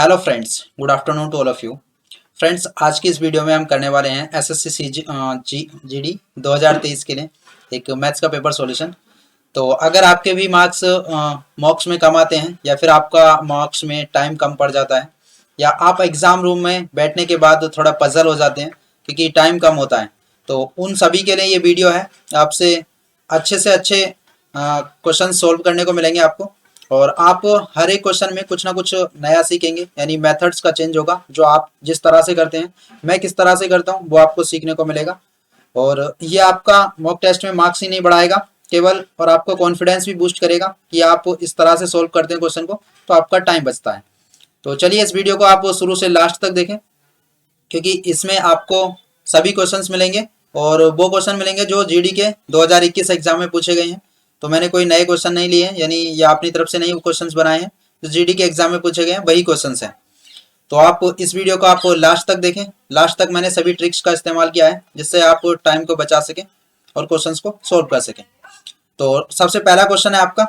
Hello friends, good afternoon to all of you. Friends, आज की इस वीडियो में हम करने वाले हैं एसएससी जीडी 2023 के लिए एक मैथ्स का पेपर सॉल्यूशन। तो अगर आपके भी मार्क्स मॉक्स में कम आते हैं या फिर आपका मार्क्स में टाइम कम पड़ जाता है या आप एग्ज़ाम रूम में बैठने के बाद थोड़ा पजल हो जाते हैं क्योंकि टाइम कम होता है, तो उन सभी के लिए ये वीडियो है। आपसे अच्छे से अच्छे क्वेश्चन सोल्व करने को मिलेंगे आपको, और आप हर एक क्वेश्चन में कुछ ना कुछ नया सीखेंगे। यानी मेथड्स का चेंज होगा, जो आप जिस तरह से करते हैं मैं किस तरह से करता हूँ वो आपको सीखने को मिलेगा। और ये आपका मॉक टेस्ट में मार्क्स ही नहीं बढ़ाएगा केवल, और आपको कॉन्फिडेंस भी बूस्ट करेगा कि आप इस तरह से सोल्व करते हैं क्वेश्चन को, तो आपका टाइम बचता है। तो चलिए इस वीडियो को आप शुरू से लास्ट तक देखें, क्योंकि इसमें आपको सभी क्वेश्चंस मिलेंगे और वो क्वेश्चन मिलेंगे जो जीडी के 2021 एग्जाम में पूछे गए हैं। तो मैंने कोई नए क्वेश्चन नहीं लिए हैं, यानी ये अपनी तरफ से नहीं क्वेश्चंस बनाए हैं, जो जीडी के एग्जाम में पूछे गए हैं वही क्वेश्चंस हैं। तो आप इस वीडियो को आप लास्ट तक देखें। लास्ट तक मैंने सभी ट्रिक्स का इस्तेमाल किया है जिससे आप टाइम को बचा सकें और क्वेश्चंस को सोल्व कर सकें। तो सबसे पहला क्वेश्चन है आपका,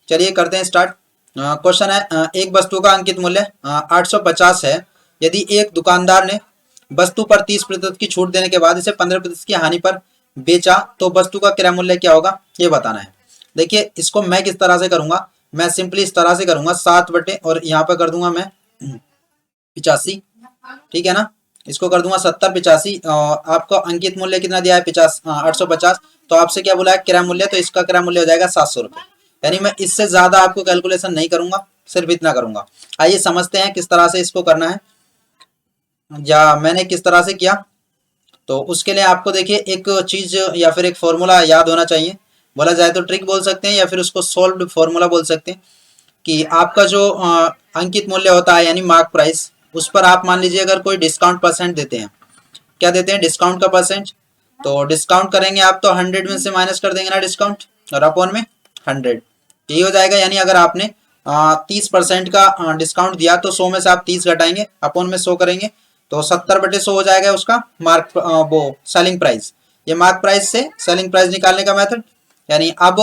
चलिए करते हैं स्टार्ट। क्वेश्चन है, एक वस्तु का अंकित मूल्य 850 है। यदि एक दुकानदार ने वस्तु पर 30% की छूट देने के बाद इसे 15% की हानि पर बेचा तो वस्तु का क्रय मूल्य क्या होगा, ये बताना है। देखिए इसको मैं किस तरह से करूंगा, मैं सिंपली इस तरह से करूंगा 7 बटे और यहाँ पर कर दूंगा मैं 85, ठीक है ना। इसको कर दूंगा 70 85। आपको अंकित मूल्य कितना दिया है 850, तो आपसे क्या बोला है क्रय मूल्य, तो इसका क्रय मूल्य हो जाएगा 700 रुपये। यानी मैं इससे ज्यादा आपको कैलकुलेशन नहीं करूंगा, सिर्फ इतना करूंगा। आइए समझते हैं किस तरह से इसको करना है या मैंने किस तरह से किया। तो उसके लिए आपको देखिए एक चीज या फिर एक फॉर्मूला याद होना चाहिए। बोला जाए तो ट्रिक बोल सकते हैं या फिर उसको सोल्व्ड फॉर्मूला बोल सकते हैं कि आपका जो अंकित मूल्य होता है यानी मार्क प्राइस, उस पर आप मान लीजिए अगर कोई डिस्काउंट परसेंट देते हैं, क्या देते हैं डिस्काउंट का परसेंट, तो डिस्काउंट करेंगे आप तो 100 में से माइनस कर देंगे ना डिस्काउंट, और अपॉन में 100 यही हो जाएगा। यानी अगर आपने 30% का डिस्काउंट दिया तो 100 में से आप 30 घटाएंगे, अपॉन में 100 करेंगे, तो 70 बटे 100 हो जाएगा उसका मार्क वो सेलिंग प्राइस। ये मार्क प्राइस से सेलिंग प्राइस निकालने का मेथड। यानी अब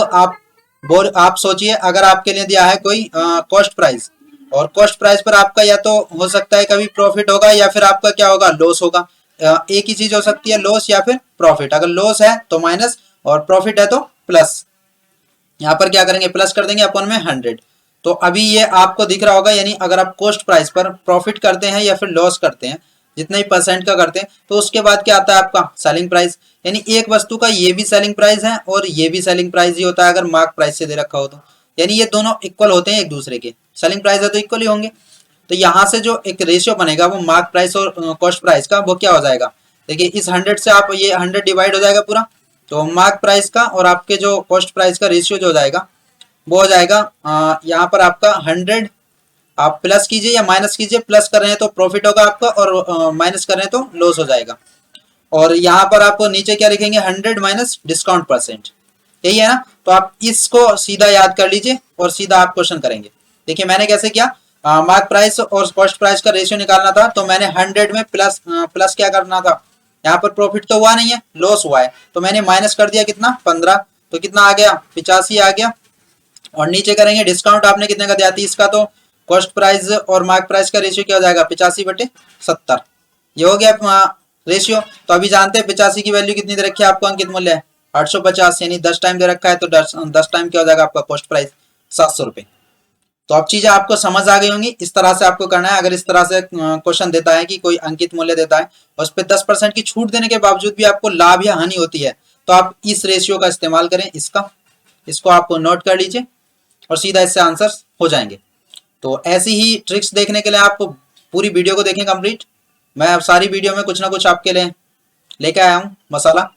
आप सोचिए अगर आपके लिए दिया है कोई कॉस्ट प्राइस, और कॉस्ट प्राइस पर आपका या तो हो सकता है कभी प्रॉफिट होगा या फिर आपका क्या होगा लॉस होगा। एक ही चीज हो सकती है, लॉस या फिर प्रॉफिट। अगर लॉस है तो माइनस और प्रॉफिट है तो प्लस। यहाँ पर क्या करेंगे प्लस कर देंगे अपॉन में 100। तो अभी ये आपको दिख रहा होगा, यानी अगर आप कॉस्ट प्राइस पर प्रॉफिट करते हैं या फिर लॉस करते हैं, जितने ही परसेंट का करते हैं, तो उसके बाद क्या आता है आपका सेलिंग प्राइस। यानी एक वस्तु का ये भी सेलिंग प्राइस है और ये भी सेलिंग प्राइस ही होता है अगर मार्क प्राइस से दे रखा हो तो। यानी ये दोनों इक्वल होते हैं एक दूसरे के, सेलिंग प्राइस है तो इक्वल ही होंगे। तो यहाँ से जो एक रेशियो बनेगा वो मार्क प्राइस और कॉस्ट प्राइस का, वो क्या हो जाएगा, देखिए इस 100 से आप ये 100 डिवाइड हो जाएगा पूरा, तो मार्क प्राइस का और आपके जो कॉस्ट प्राइस का रेशियो जो हो जाएगा वो हो जाएगा यहाँ पर आपका 100। आप प्लस कीजिए या माइनस कीजिए, प्लस कर रहे हैं तो प्रॉफिट होगा आपका और माइनस कर रहे हैं तो लॉस हो जाएगा। और यहाँ पर आपको नीचे क्या लिखेंगे 100 माइनस डिस्काउंट परसेंट, यही है ना। तो आप इसको सीधा याद कर लीजिए और सीधा आप क्वेश्चन करेंगे। देखिए मैंने कैसे किया, मार्क प्राइस और कॉस्ट प्राइस का रेशियो निकालना था, तो मैंने 100 में प्लस क्या करना था, यहाँ पर प्रॉफिट तो हुआ नहीं है, लॉस हुआ है, तो मैंने माइनस कर दिया कितना 15, तो कितना आ गया 85 आ गया। और नीचे करेंगे डिस्काउंट आपने कितने का दिया 30 का, तो कॉस्ट प्राइस और मार्क प्राइस का रेशियो क्या हो जाएगा 85 बटे 70, ये हो गया रेशियो। तो अभी जानते हैं 85 की वैल्यू कितनी दे रखी है आपको, अंकित मूल्य 850, यानी 10 टाइम दे रखा है, तो 10 टाइम क्या हो जाएगा आपका कॉस्ट प्राइस 700 रुपये। तो अब चीजें आपको समझ आ गई होंगी, इस तरह से आपको करना है। अगर इस तरह से क्वेश्चन देता है कि कोई अंकित मूल्य देता है और उस पर 10% की छूट देने के बावजूद भी आपको लाभ या हानि होती है, तो आप इस रेशियो का इस्तेमाल करें, इसको आप नोट कर लीजिए और सीधा इससे आंसर हो जाएंगे। तो ऐसी ही ट्रिक्स देखने के लिए आप पूरी वीडियो को देखें कंप्लीट। मैं अब सारी वीडियो में कुछ ना कुछ आपके लिए लेके आया हूँ मसाला,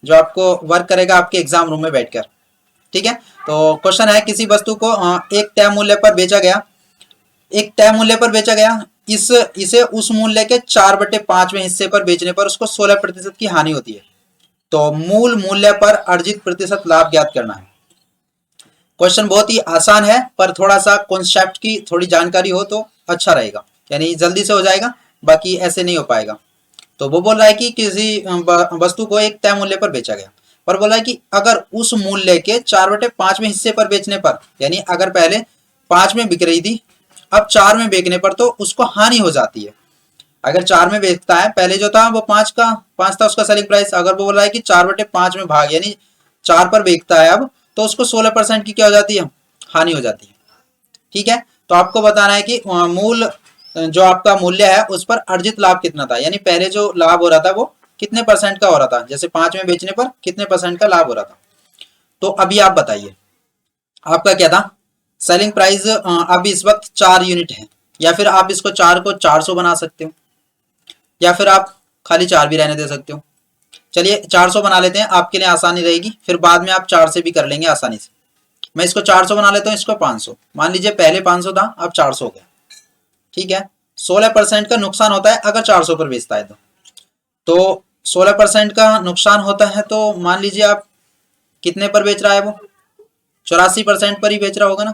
जो आपको वर्क करेगा आपके एग्जाम रूम में बैठकर, ठीक है। तो क्वेश्चन है, किसी वस्तु को एक तय मूल्य पर बेचा गया, एक तय मूल्य पर बेचा गया, इसे उस मूल्य के 4/5वें हिस्से पर बेचने पर उसको 16% की हानि होती है, तो मूल मूल्य पर अर्जित प्रतिशत लाभ ज्ञात करना है। क्वेश्चन बहुत ही आसान है, पर थोड़ा सा कॉन्सेप्ट की थोड़ी जानकारी हो तो अच्छा रहेगा, यानी जल्दी से हो जाएगा, बाकी ऐसे नहीं हो पाएगा। तो वो बोल रहा है कि किसी वस्तु को एक तय मूल्य पर बेचा गया, पर बोला है कि अगर उस मूल्य के 4/5वें हिस्से पर बेचने पर, यानी अगर पहले 5 में बिक रही थी अब 4 में बेचने पर तो उसको हानि हो जाती है। अगर 4 में बेचता है, पहले जो था वो 5 था उसका सेलिंग प्राइस, अगर वो बोल रहा है कि 4/5 में भाग यानी 4 पर बेचता है अब, तो उसको 16% की क्या हो जाती है, हानि हो जाती है। ठीक है, तो आपको बताना है कि मूल जो आपका मूल्य है उस पर अर्जित लाभ कितना था, यानी पहले जो लाभ हो रहा था वो कितने परसेंट का हो रहा था, जैसे 5 में बेचने पर कितने परसेंट का लाभ हो रहा था। तो अभी आप बताइए आपका क्या था सेलिंग प्राइस, अभी इस वक्त 4 यूनिट है, या फिर आप इसको 4 को 400 बना सकते हो, या फिर आप खाली 4 भी रहने दे सकते हो। चलिए 400 बना लेते हैं, आपके लिए आसानी रहेगी, फिर बाद में आप 4 से भी कर लेंगे आसानी से। मैं इसको 400 बना लेता हूँ, इसको 500 मान लीजिए, पहले 500 था अब 400 हो गया। ठीक है, 16% का नुकसान होता है अगर 400 पर बेचता है तो 16% का नुकसान होता है, तो मान लीजिए आप कितने पर बेच रहा है वो, 84% पर ही बेच रहा होगा ना।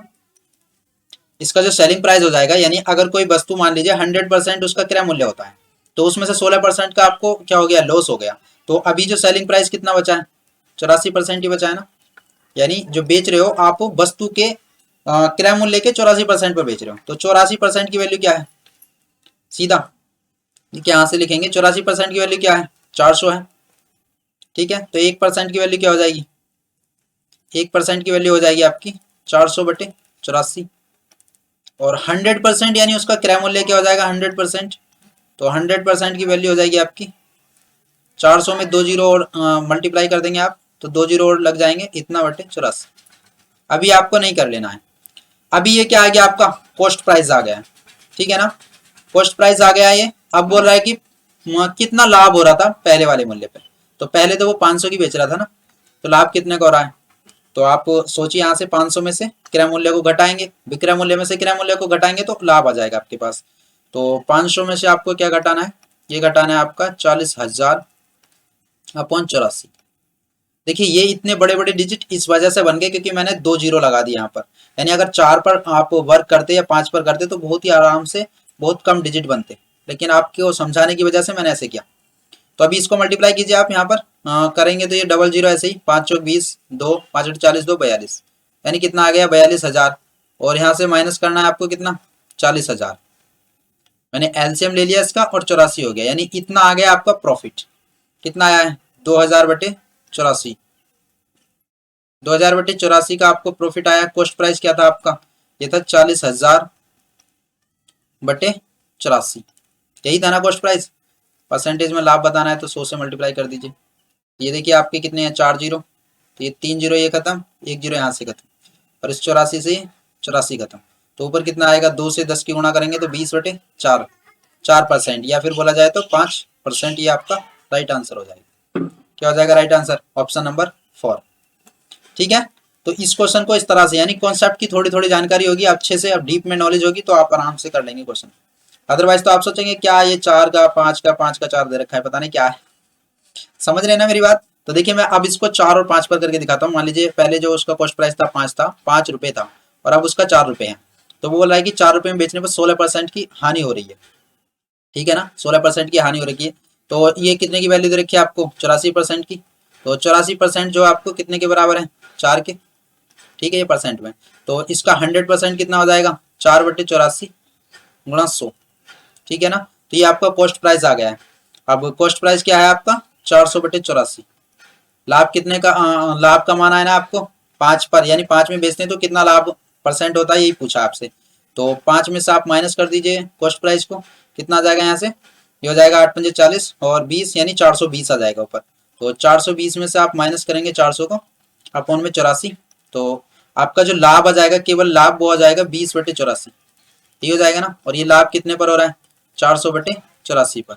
इसका जो सेलिंग प्राइस हो जाएगा, यानी अगर कोई वस्तु मान लीजिए 100% उसका क्रय मूल्य होता है, तो उसमें से 16% का आपको क्या हो गया, लॉस हो गया। तो अभी जो सेलिंग प्राइस कितना बचा है, 84% ही बचा है ना, यानी जो बेच रहे हो आप वस्तु के क्रय मूल्य के 84% पर बेच रहे हो, तो 84% की वैल्यू क्या है, सीधा यहाँ से लिखेंगे 84% की वैल्यू क्या है, 400 है। ठीक है, तो 1% की वैल्यू क्या हो जाएगी, 1% की वैल्यू हो जाएगी आपकी 400/84, और 100% यानी उसका क्रय मूल्य क्या हो जाएगा 100%, तो 100% की वैल्यू हो जाएगी आपकी 400 में 2 जीरो और मल्टीप्लाई कर देंगे आप, तो 2 जीरो और लग जाएंगे, इतना बटे 84। अभी आपको नहीं कर लेना है, अभी ये क्या आ गया आपका कॉस्ट प्राइस आ गया है। ठीक है ना, कॉस्ट प्राइस आ गया ये। अब बोल रहा है कि कितना लाभ हो रहा था पहले वाले मूल्य पे, तो पहले तो वो 500 की बेच रहा था ना, तो लाभ कितने का हो रहा है, तो आप सोचिए यहाँ से 500 में से क्रय मूल्य को घटाएंगे, विक्रय मूल्य में से क्रय मूल्य को घटाएंगे तो लाभ आ जाएगा आपके पास। तो 500 में से आपको क्या घटाना है, ये घटाना है आपका 40,000/84। देखिए ये इतने बड़े बड़े डिजिट इस वजह से बन गए क्योंकि मैंने 2 जीरो लगा दिए यहाँ पर, यानी अगर 4 पर आप वर्क करते या 5 पर करते तो बहुत ही आराम से बहुत कम डिजिट बनते, लेकिन आपको समझाने की वजह से मैंने ऐसे किया। तो अभी इसको मल्टीप्लाई कीजिए आप यहाँ पर करेंगे तो ये डबल जीरो ऐसे ही 5 चौक 20, 2 5 8 40, 2 42, यानी कितना आ गया 42,000, और यहाँ से माइनस करना है आपको कितना 40,000। मैंने एलसीएम ले लिया इसका और 84 हो गया, यानी इतना आ गया आपका प्रॉफिट। कितना आया है 2000/84, 2000/84 का आपको प्रॉफिट आया। कॉस्ट प्राइस क्या था आपका, ये था 40,000/84, यही था ना कॉस्ट प्राइस। परसेंटेज में लाभ बताना है तो 100 से मल्टीप्लाई कर दीजिए। ये देखिए आपके कितने हैं 4 जीरो, तो ये 3 जीरो ये खत्म, 1 जीरो यहाँ से खत्म, और इस 84 से 84 खत्म, तो ऊपर कितना आएगा 2 से 10 की गुणा करेंगे तो 20/4, 4%, या फिर बोला जाए तो 5%। ये आपका राइट आंसर हो जाएगा। क्या हो जाएगा राइट आंसर, ऑप्शन नंबर 4। ठीक है, तो इस क्वेश्चन को इस तरह से, यानी कॉन्सेप्ट की थोड़ी थोड़ी जानकारी होगी अच्छे से, अब डीप में नॉलेज होगी तो आप आराम से कर लेंगे क्वेश्चन। अदरवाइज तो आप सोचेंगे क्या ये 4 का 5 का 5 का 4 दे रखा है, पता नहीं क्या है। समझ रहे हैं ना मेरी बात। तो देखिए मैं अब इसको 4 और 5 पर करके दिखाता हूँ। मान लीजिए पहले जो उसका कॉस्ट प्राइस था 5 रुपए था, और अब उसका 4 रुपए है, तो वो बोल रहा है कि 4 रुपए में बेचने पर 16% की हानि हो रही है। ठीक है ना, 16% की हानि हो रही है। तो ये कितने की वैल्यू दे रखी है आपको 84% की, तो 84% जो आपको कितने के बराबर है 4 के। ठीक है, ये परसेंट में, तो इसका 100% कितना हो जाएगा 4/84 गुणा 100। ठीक है ना, तो ये आपका कॉस्ट प्राइस आ गया है। अब कॉस्ट प्राइस क्या है आपका 400/84। लाभ कितने का, लाभ का मान है ना आपको 5 पर, यानी 5 में बेचते हैं तो कितना लाभ परसेंट होता है यही पूछा आपसे। तो 5 में से आप माइनस कर दीजिए कॉस्ट प्राइस को, कितना आ जाएगा यहाँ से, ये हो जाएगा 8 पंजे 40 और 20 यानी 420 आ जाएगा ऊपर। तो 420 में से आप माइनस करेंगे 400 को अपॉन में 84, तो आपका जो लाभ आ जाएगा केवल लाभ वो आ जाएगा 20/84, ये हो जाएगा ना। और ये लाभ कितने पर हो रहा है 400/84 पर।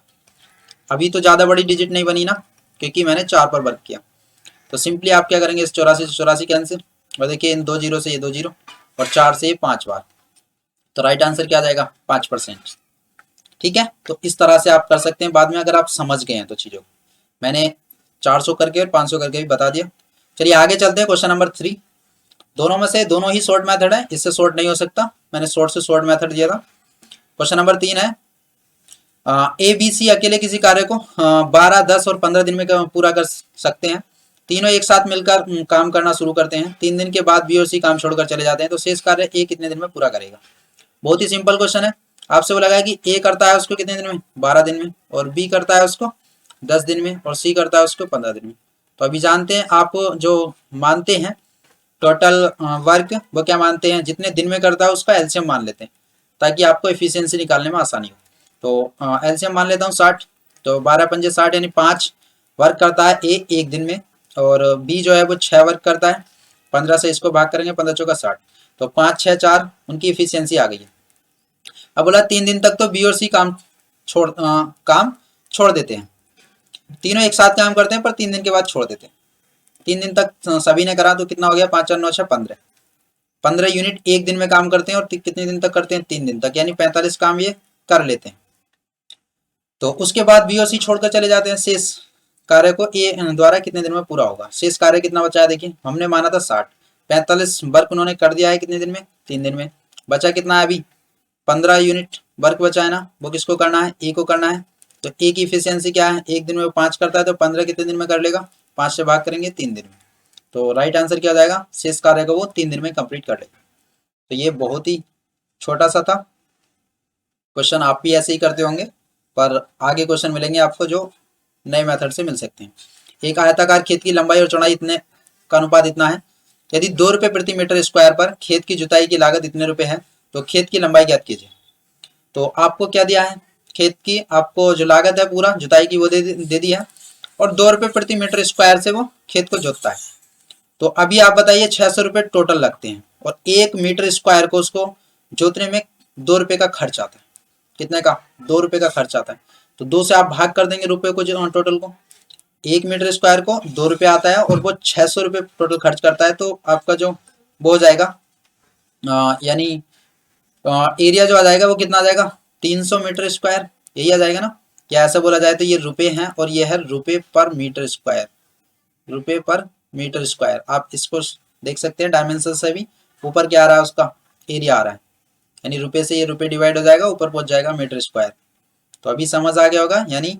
अभी तो ज़्यादा बड़ी डिजिट नहीं बनी ना, क्योंकि मैंने 4 पर वर्क किया। तो सिंपली आप क्या करेंगे, इस 84 से 84 कैंसिल, और देखिए इन 2 जीरो से ये 2 जीरो, और 4 से ये 5 बार, तो राइट आंसर क्या आ जाएगा 5%। ठीक है, तो इस तरह से आप कर सकते हैं बाद में, अगर आप समझ गए हैं तो चीज़ों को। मैंने 400 करके और 500 करके भी बता दिया। चलिए आगे चलते हैं, क्वेश्चन नंबर 3। दोनों में से दोनों ही शॉर्ट मेथड है, इससे शॉर्ट नहीं हो सकता, मैंने शॉर्ट से शॉर्ट मेथड दिया था। क्वेश्चन नंबर 3 है, ए बी सी अकेले किसी कार्य को 12, 10 और 15 दिन में पूरा कर सकते हैं। तीनों एक साथ मिलकर काम करना शुरू करते हैं। 3 दिन के बाद बी और सी काम छोड़कर चले जाते हैं, तो शेष कार्य ए कितने दिन में पूरा करेगा। बहुत ही सिंपल क्वेश्चन है। आपसे बोला गया कि ए करता है उसको कितने दिन में, 12 दिन में, और बी करता है उसको 10 दिन में, और सी करता है उसको 15 दिन में। तो अभी जानते हैं आप जो मानते हैं टोटल वर्क, वो क्या मानते हैं, जितने दिन में करता है उसका एलसीएम मान लेते हैं ताकि आपको एफिशिएंसी निकालने में आसानी हो। तो एलसीएम मान लेता हूँ 60, तो 12 पंजे 60 यानी 5 वर्क करता है ए एक दिन में, और बी जो है वो 6 वर्क करता है, 15 से इसको भाग करेंगे, 15 चौका 60, तो 5 6 4 उनकी एफिशिएंसी आ गई है। अब बोला 3 दिन तक तो बी और सी काम छोड़ देते हैं, तीनों एक साथ काम करते हैं पर 3 दिन के बाद छोड़ देते हैं। 3 दिन तक सभी ने करा तो कितना हो गया, 5 4 9 6 15, 15 यूनिट एक दिन में काम करते हैं, और कितने दिन तक करते हैं, 3 दिन तक, यानी 45 काम ये कर लेते हैं। तो उसके बाद बी और सी छोड़कर चले जाते हैं। शेष कार्य को ए द्वारा कितने दिन में पूरा होगा। शेष कार्य कितना बचा है, देखिए हमने माना था 60, 45 वर्क उन्होंने कर दिया है कितने दिन में, 3 दिन में। बचा कितना है अभी, 15 यूनिट वर्क बचा है ना, वो किसको करना है, ए को करना है। तो ए की इफिशियंसी क्या है, एक दिन में वो 5 करता है, तो 15 कितने दिन में कर लेगा, 5 से भाग करेंगे 3 दिन में। तो राइट आंसर क्या हो जाएगा, शेष कार्य को वो 3 दिन में कंप्लीट कर लेगा। तो ये बहुत ही छोटा सा था क्वेश्चन, आप भी ऐसे ही करते होंगे, पर आगे क्वेश्चन मिलेंगे आपको जो नए मेथड से मिल सकते हैं। एक आयताकार खेत की लंबाई और चौड़ाई इतने का अनुपात इतना है, यदि 2 रुपये प्रति मीटर स्क्वायर पर खेत की जुताई की लागत इतने रुपए है, तो खेत की लंबाई ज्ञात कीजिए। तो आपको क्या दिया है, खेत की आपको जो लागत है पूरा जुताई की वो दे दी है, और 2 रुपये प्रति मीटर स्क्वायर से वो खेत को जोतता है। तो अभी आप बताइए 600 रुपये टोटल लगते हैं, और 1 मीटर स्क्वायर को उसको जोतने में 2 रुपये का खर्च आता है। कितने का, 2 रुपये का खर्च आता है। तो 2 से आप भाग कर देंगे रुपये को, जो टोटल को 1 मीटर स्क्वायर को 2 रुपये आता है, और वो 600 रुपये टोटल खर्च करता है। तो आपका जो वो हो जाएगा, यानी एरिया जो आ जाएगा वो कितना आ जाएगा, 300 मीटर स्क्वायर, यही आ जाएगा ना। या ऐसा बोला जाए तो ये रुपए हैं, और ये है रुपए पर मीटर स्क्वायर, रुपए पर मीटर स्क्वायर। आप इसको देख सकते हैं डायमेंशन से भी, ऊपर क्या आ रहा है, उसका एरिया आ रहा है, यानी रुपए से ये रुपए डिवाइड हो जाएगा, ऊपर पहुंच जाएगा मीटर स्क्वायर। तो अभी समझ आ गया होगा, यानी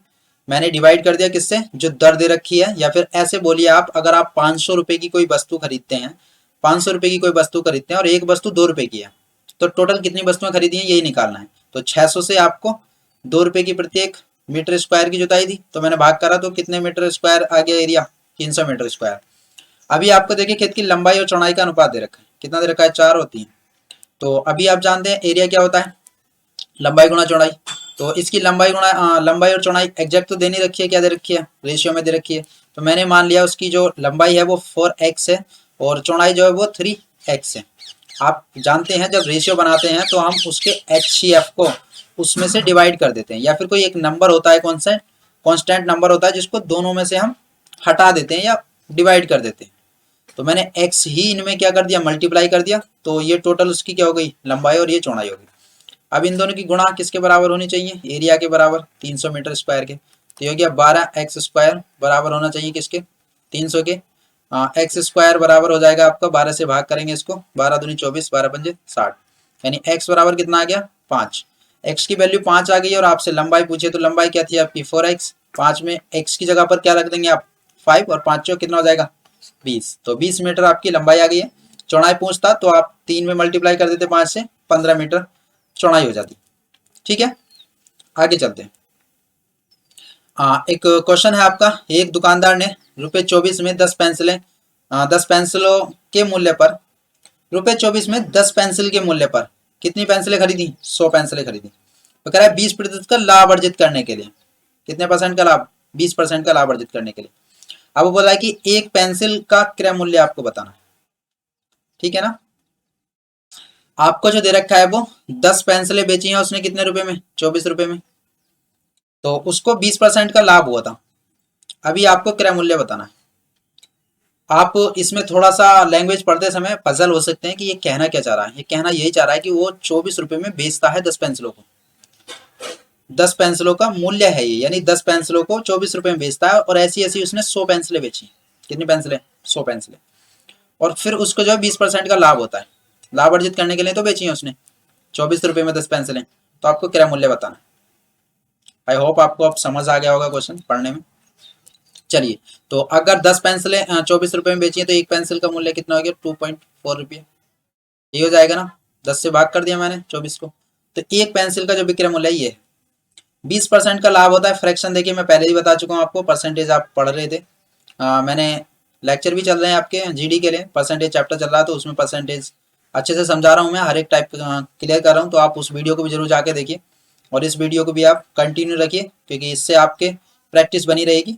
मैंने डिवाइड कर दिया किससे, जो दर दे रखी है। या फिर ऐसे बोलिए आप, अगर आप 500 रुपए की कोई वस्तु खरीदते हैं, 500 रुपए की कोई वस्तु खरीदते हैं और एक वस्तु 2 रुपए की है, तो टोटल कितनी वस्तुएं खरीदी हैं यही निकालना है। तो 600 से आपको 2 रुपए की प्रत्येक मीटर स्क्वायर की जुताई दी, तो मैंने भाग करा, तो कितने मीटर स्क्वायर आ गया एरिया, 300 मीटर स्क्वायर। अभी आपको देखिए खेत की लंबाई और चौड़ाई का अनुपात दे रखा है, कितना दे रखा है, 4 होती है। तो अभी आप जानते हैं एरिया क्या होता है, लंबाई गुणा चौड़ाई। तो इसकी लंबाई गुणा लंबाई और चौड़ाई एग्जैक्ट तो दे नहीं रखी है, क्या दे रखी है, रेशियो में दे रखी है। तो मैंने मान लिया उसकी जो लंबाई है वो 4x है, और चौड़ाई जो है वो 3x है। आप जानते हैं जब रेशियो बनाते हैं तो हम उसके HCF को उसमें से डिवाइड कर देते हैं, या फिर कोई एक नंबर होता है, कौन सा कॉन्स्टेंट नंबर होता है, जिसको दोनों में से हम हटा देते हैं या डिवाइड कर देते हैं। तो मैंने x ही इनमें क्या कर दिया, मल्टीप्लाई कर दिया, तो ये टोटल उसकी क्या हो गई, लंबाई, और ये चौड़ाई होगी। अब इन दोनों की गुणा किसके बराबर होनी चाहिए, एरिया के बराबर, 300 मीटर स्क्वायर के। तो ये हो गया 12x स्क्वायर बराबर होना चाहिए किसके, 300 के। एक्स स्क्वायर बराबर हो जाएगा आपका, 12 से भाग करेंगे इसको, 12 दूनी 24, 12 पंजे 60, यानी x बराबर कितना आ गया, 5। x की वैल्यू 5 आ गई, और आपसे लंबाई पूछे तो लंबाई क्या थी आपकी, 4x। 5 में x की जगह पर क्या रख देंगे आप, 5, और 5 कितना हो जाएगा, 20। तो 20 मीटर आपकी लंबाई आ गई है। चौड़ाई पूछता तो आप 3 में मल्टीप्लाई कर देते 5 से, 15 मीटर चौड़ाई हो जाती। ठीक है, आगे चलते हैं। एक क्वेश्चन है आपका, एक दुकानदार ने रुपए 24 में 10 पेंसिलें 10 पेंसिलों के मूल्य पर, रुपए 24 में 10 पेंसिल के मूल्य पर कितनी पेंसिलें खरीदी, 100 पेंसिलें खरीदी। तो कह रहा है 20% का लाभ अर्जित करने के लिए, कितने परसेंट का लाभ, 20% का लाभ अर्जित करने के लिए। अब वो बोला है कि एक पेंसिल का क्रय मूल्य आपको बताना है। ठीक है ना, आपको जो दे रखा है वो 10 पेंसिलें बेची हैं उसने कितने रुपए में, 24 रुपए में, तो उसको 20% का लाभ हुआ था। अभी आपको क्रय मूल्य बताना है। आप इसमें थोड़ा सा लैंग्वेज पढ़ते समय पजल हो सकते हैं कि ये कहना क्या चाह रहा है। ये कहना यही चाह रहा है कि वो 24 रुपए में बेचता है 10 पेंसिलों को, 10 पेंसिलों का मूल्य है ये, यानी 10 पेंसिलों को 24 रुपए में बेचता है, और ऐसी ऐसी उसने 100 पेंसिलें बेची। कितनी पेंसिलें, 100 पेंसिलें, और फिर उसको जो है 20% का लाभ होता है। लाभ अर्जित करने के लिए तो बेची है उसने 24 रुपए में 10 पेंसिलें, तो आपको क्रय मूल्य बताना है। आई होप आपको अब समझ आ गया होगा क्वेश्चन पढ़ने में। चलिए, तो अगर 10 पेंसिलें 24 रुपए में बेची है, तो एक पेंसिल का मूल्य कितना हो गया, 2.4 रुपये। ये हो जाएगा ना, 10 से भाग कर दिया मैंने 24 को, तो एक पेंसिल का जो विक्रय मूल्य है ये 20% का लाभ होता है। फ्रैक्शन देखिए मैं पहले ही बता चुका हूँ आपको, परसेंटेज आप पढ़ रहे थे। मैंने लेक्चर भी चल रहे हैं आपके जीडी के लिए, परसेंटेज चैप्टर चल रहा है तो उसमें परसेंटेज अच्छे से समझा रहा हूँ मैं, हर एक टाइप क्लियर कर रहा हूँ। तो आप उस वीडियो को भी जरूर जाके देखिए और इस वीडियो को भी आप कंटिन्यू रखिए, क्योंकि इससे आपके प्रैक्टिस बनी रहेगी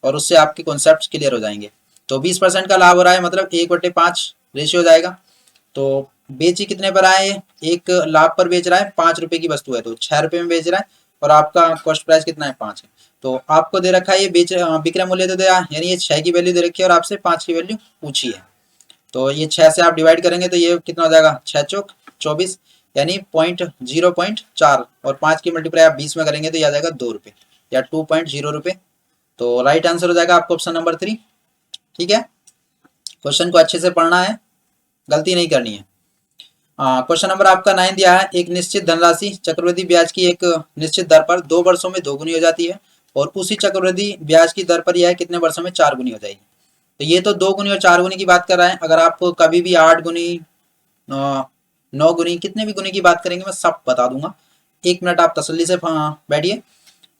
और उससे आपके कॉन्सेप्ट क्लियर हो जाएंगे। तो 20% का लाभ हो रहा है, मतलब 1/5 रेशियो हो जाएगा। तो बेची कितने पर आए, एक लाभ पर बेच रहा है, 5 रुपए की वस्तु है तो 6 रुपए में बेच रहा है, और आपका कॉस्ट प्राइस कितना है 5 है। तो आपको दे रखा है ये विक्रय मूल्य तो दिया, यानी ये 6 की वैल्यू दे रखी है और आपसे 5 की वैल्यू पूछी है। तो ये 6 से आप डिवाइड करेंगे तो ये कितना हो जाएगा, 6 चौक 24, यानी 0.4, और 5 की मल्टीप्लाई आप 20 में करेंगे तो ये आ जाएगा 2 रुपये या 2.0 रुपये। तो राइट आंसर हो जाएगा आपको ऑप्शन नंबर 3। ठीक है, क्वेश्चन को अच्छे से पढ़ना है, गलती नहीं करनी है। क्वेश्चन नंबर आपका 9 दिया है, एक निश्चित धनराशि चक्रवृद्धि ब्याज की एक निश्चित दर पर 2 वर्षों में 2 गुनी हो जाती है, और उसी चक्रवृद्धि ब्याज की दर पर यह कितने वर्षों में 4 गुनी हो जाएगी। तो ये तो 2 गुनी और 4 गुनी की बात कर रहा है। अगर आप कभी भी 8 गुनी 9 गुनी कितने भी गुनी की बात करेंगे मैं सब बता दूंगा, 1 मिनट आप तसल्ली से बैठिए।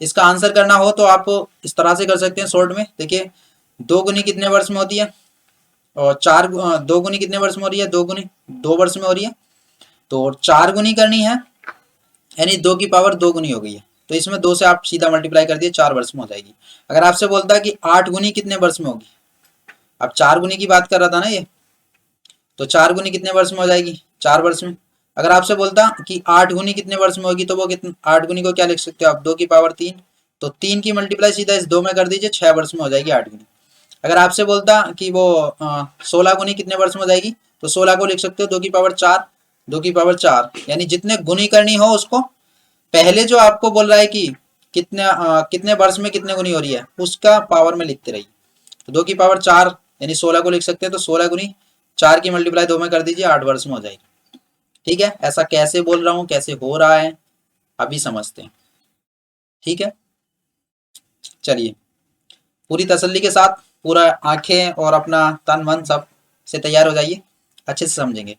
इसका आंसर करना हो तो आप इस तरह से कर सकते हैं शॉर्ट में। देखिए 2 गुनी कितने वर्ष में होती है, और 2 गुनी कितने वर्ष में हो रही है, 2 गुनी 2 वर्ष में हो रही है। तो 4 गुनी करनी है, यानी 2 की पावर 2 गुनी हो गई है, तो इसमें 2 से आप सीधा मल्टीप्लाई कर दिए, 4 वर्ष में हो जाएगी। अगर आपसे बोलता है कि 8 गुनी कितने वर्ष में होगी, अब 4 गुनी की बात कर रहा था ना ये, तो 4 गुनी कितने वर्ष में हो जाएगी, 4 वर्ष में। अगर आपसे बोलता कि 8 गुनी कितने वर्ष में होगी, तो वो कितने 8 गुनी को क्या लिख सकते हो आप, 2 की पावर 3, तो 3 की मल्टीप्लाई सीधा इस 2 में कर दीजिए, 6 वर्ष में हो जाएगी 8 गुनी। अगर आपसे बोलता कि वो 16 गुनी कितने वर्ष में हो जाएगी, तो 16 को लिख सकते हो 2 की पावर 4, 2 की पावर 4, यानी जितने गुनी करनी हो उसको पहले जो आपको बोल रहा है कि कितने वर्ष में कितने गुनी हो रही है उसका पावर में लिखते रहिए। तो 2 की पावर 4 यानी 16 को लिख सकते हैं, तो 16 गुनी 4 की मल्टीप्लाई 2 में कर दीजिए, 8 वर्ष में हो जाएगी। ठीक है, ऐसा कैसे बोल रहा हूँ, कैसे हो रहा है अभी समझते हैं। ठीक है, चलिए पूरी तसल्ली के साथ पूरा आंखें और अपना तन मन सब से तैयार हो जाइए, अच्छे से समझेंगे।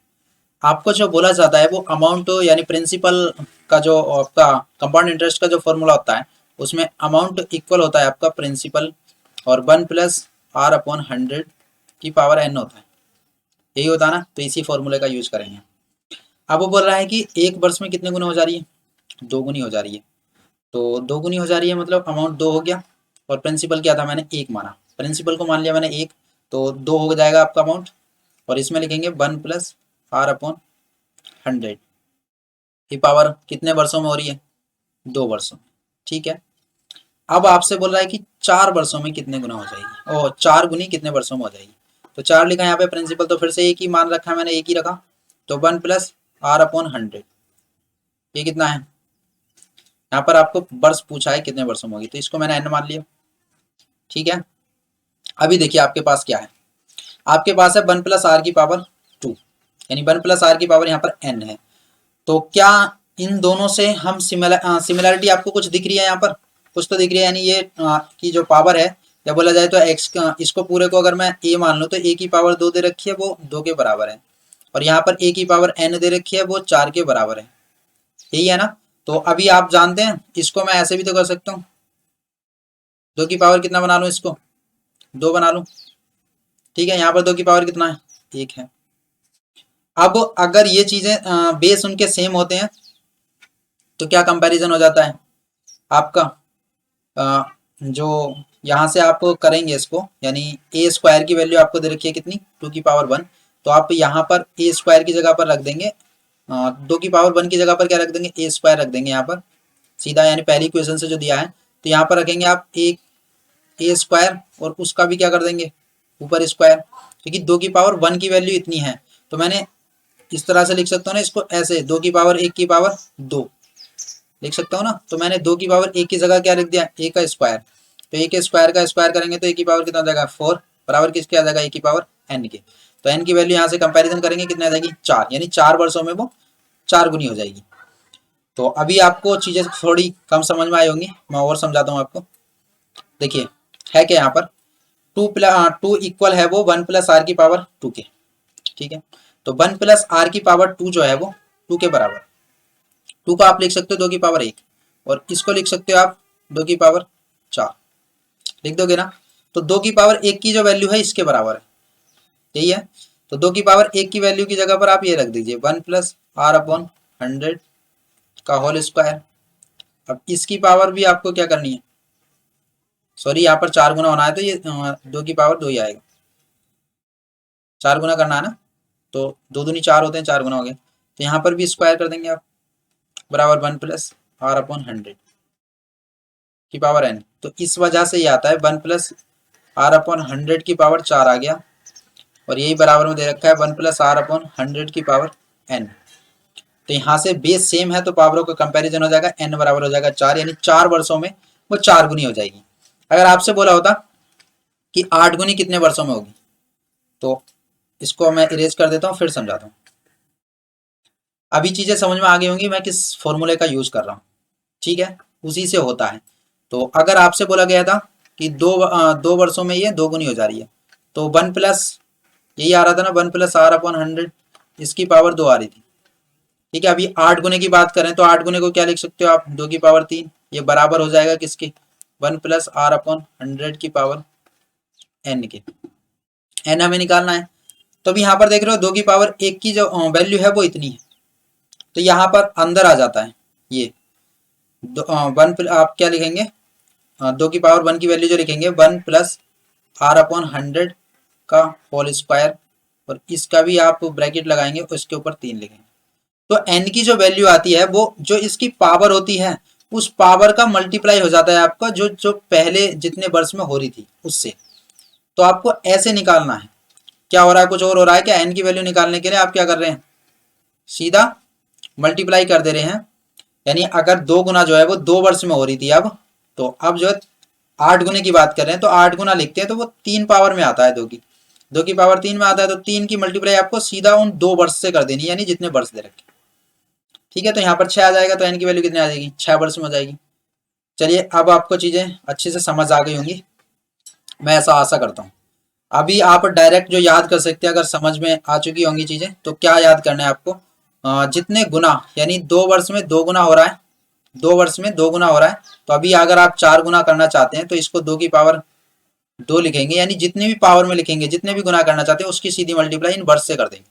आपको जो बोला जाता है वो अमाउंट यानी प्रिंसिपल का जो आपका कंपाउंड इंटरेस्ट का जो फॉर्मूला होता है, उसमें अमाउंट इक्वल होता है आपका प्रिंसिपल और 1+r/100 की पावर n होता है, यही होता है ना। तो इसी फॉर्मूले का यूज करेंगे। अब वो बोल रहा है कि 1 वर्ष में कितने गुना हो जा रही है, 2 गुनी हो जा रही है। तो 2 गुनी हो जा रही है मतलब अमाउंट 2 हो गया, और प्रिंसिपल क्या था मैंने 1 माना, प्रिंसिपल को मान लिया मैंने 1, तो 2 हो जाएगा आपका अमाउंट। और इसमें लिखेंगे 1+r/100 की पावर कितने वर्षों में हो रही है, 2 वर्षों में। ठीक है, अब आपसे बोल रहा है कि 4 वर्षों में कितने गुना हो जाएगी, और 4 गुनी कितने वर्षों में हो जाएगी। तो 4 लिखा यहाँ पे प्रिंसिपल, तो फिर से एक ही मान रखा है मैंने, एक ही रखा, तो 1+r/100 ये कितना है, यहाँ पर आपको वर्ष पूछा है कितने वर्षों में होगी, तो इसको मैंने n मान लिया। ठीक है, अभी देखिए आपके पास क्या है, आपके पास है 1+r की पावर 2, यानी 1+r की पावर यहाँ पर n है। तो क्या इन दोनों से हम सिमिलरिटी आपको कुछ दिख रही है, यहाँ पर कुछ तो दिख रही है, यानी ये की जो पावर है, या बोला जाए तो x इसको पूरे को अगर मैं a मान लूँ तो a की पावर 2 दे रखी है, वो 2 के बराबर है, और यहाँ पर a की पावर n दे रखी है, वो 4 के बराबर है, यही है ना। तो अभी आप जानते हैं इसको मैं ऐसे भी तो कर सकता हूँ, 2 की पावर कितना बना लूँ, इसको 2 बना लूँ। ठीक है, यहाँ पर 2 की पावर कितना है, 1 है। अब अगर ये चीजें बेस उनके सेम होते हैं तो क्या कंपैरिजन हो जाता है आपका, जो यहाँ से आप करेंगे इसको, यानी a² की वैल्यू आपको दे रखी है कितनी, 2 की पावर 1, तो आप यहाँ पर a² की जगह पर रख देंगे 2 की पावर 1 की जगह पर क्या रख देंगे, a² रख देंगे यहाँ पर सीधा, यानी पहली क्वेश्चन से जो दिया है, तो यहाँ पर रखेंगे आप a² और उसका भी क्या कर देंगे ऊपर स्क्वायर, क्योंकि 2 की पावर 1 की वैल्यू इतनी है। तो मैंने इस तरह से लिख सकता हूँ ना इसको, ऐसे 2 की पावर 1 की पावर 2 लिख सकता हूँ ना। तो मैंने 2 की पावर 1 की जगह क्या लिख दिया, a का स्क्वायर, तो a के स्क्वायर का स्क्वायर करेंगे तो a की पावर कितना आ जाएगा 4, बराबर किसके आ जाएगा, a की पावर n के। तो n की वैल्यू यहाँ से कंपैरिजन करेंगे कितने आ जाएगी, 4, यानी 4 वर्षों में वो 4 गुनी हो जाएगी। तो अभी आपको चीजें थोड़ी कम समझ में आई होंगी, मैं और समझाता हूँ आपको। देखिए है क्या, यहाँ पर 2 इक्वल है वो 1+r की पावर 2 के। ठीक है, तो 1+r की पावर 2 जो है वो 2 के बराबर। 2 को आप लिख सकते हो 2 की पावर 1 और इसको लिख सकते हो आप 2 की पावर 4, लिख दोगे ना। तो 2 की पावर 1 की जो वैल्यू है इसके बराबर है, यही है। तो 2 की पावर 1 की वैल्यू की जगह पर आप ये रख दीजिए 1 प्लस आर अपॉन 100 का होल स्क्वायर। अब इसकी पावर भी आपको क्या करनी है, सॉरी यहाँ पर 4 गुना होना है तो ये 2 की पावर 2 ही आएगा, 4 गुना करना है ना, तो 2 दूनी 4 होते हैं, 4 गुना हो गया। तो यहाँ पर भी स्क्वायर कर देंगे आप, बराबर 1 प्लस आर अपॉन 100 की पावर n। तो इस वजह से ये आता है 1 प्लस आर अपॉन 100 की पावर 4 आ गया, और यही बराबर में दे रखा है 1 प्लस आर अपॉन 100 की पावर n। तो यहाँ से बेस सेम है तो पावरों का कंपैरिजन हो जाएगा, n बराबर हो जाएगा 4, यानी 4 वर्षों में वो 4 गुनी हो जाएगी। अगर आपसे बोला होता कि 8 गुनी कितने वर्षों में होगी, तो इसको मैं इरेज कर देता हूँ, फिर समझाता हूँ। अभी चीजें समझ में आ गई होंगी मैं किस फॉर्मूले का यूज कर रहा हूँ, ठीक है, उसी से होता है। तो अगर आपसे बोला गया था कि 2 वर्षों में ये 2 गुनी हो जा रही है, तो 1 प्लस यही आ रहा था ना 1 प्लस आर अपॉन 100, इसकी पावर 2 आ रही थी, ठीक है। अभी 8 गुने की बात करें तो 8 गुने को क्या लिख सकते हो आप, 2 की पावर 3, ये बराबर हो जाएगा किसके, 1 प्लस आर अपॉन 100 की पावर n के। n हमें निकालना है, तो अभी यहाँ पर देख रहे हो 2 की पावर 1 की जो वैल्यू है वो इतनी है, तो यहाँ पर अंदर आ जाता है ये 1, आप क्या लिखेंगे, 2 की पावर 1 की वैल्यू जो लिखेंगे 1 प्लस आर अपॉन 100 का होल स्क्वायर, और इसका भी आप ब्रैकेट लगाएंगे और इसके ऊपर 3 लिखेंगे। तो n की जो वैल्यू आती है वो जो इसकी पावर होती है उस पावर का मल्टीप्लाई हो जाता है आपका जो जो पहले जितने वर्ष में हो रही थी उससे। तो आपको ऐसे निकालना है, क्या हो रहा है, कुछ और हो रहा है क्या, n की वैल्यू निकालने के लिए आप क्या कर रहे हैं, सीधा मल्टीप्लाई कर दे रहे हैं। यानी अगर 2 गुना जो है वो 2 वर्ष में हो रही थी अब, तो अब जो है 8 गुने की बात कर रहे हैं तो 8 गुना लिखते हैं तो वो 3 पावर में आता है, 2 की पावर 3 में आता है, तो 3 की मल्टीप्लाई आपको सीधा उन 2 वर्ष से कर देनी है, यानी जितने वर्ष दे रखे, ठीक है। तो यहाँ पर 6 आ जाएगा, तो n की वैल्यू कितनी आ जाएगी, 6 वर्ष में हो जाएगी। चलिए अब आपको चीजें अच्छे से समझ आ गई होंगी, मैं ऐसा आशा करता हूँ। अभी आप डायरेक्ट जो याद कर सकते हैं, अगर समझ में आ चुकी होंगी चीजें, तो क्या याद करना है आपको, जितने गुना, यानी 2 वर्ष में 2 गुना हो रहा है, 2 वर्ष में 2 गुना हो रहा है, तो अभी अगर आप 4 गुना करना चाहते हैं तो इसको 2 की पावर 2 लिखेंगे, यानी जितने भी पावर में लिखेंगे, जितने भी गुना करना चाहते हैं उसकी सीधी मल्टीप्लाई इन वर्ष से कर देंगे,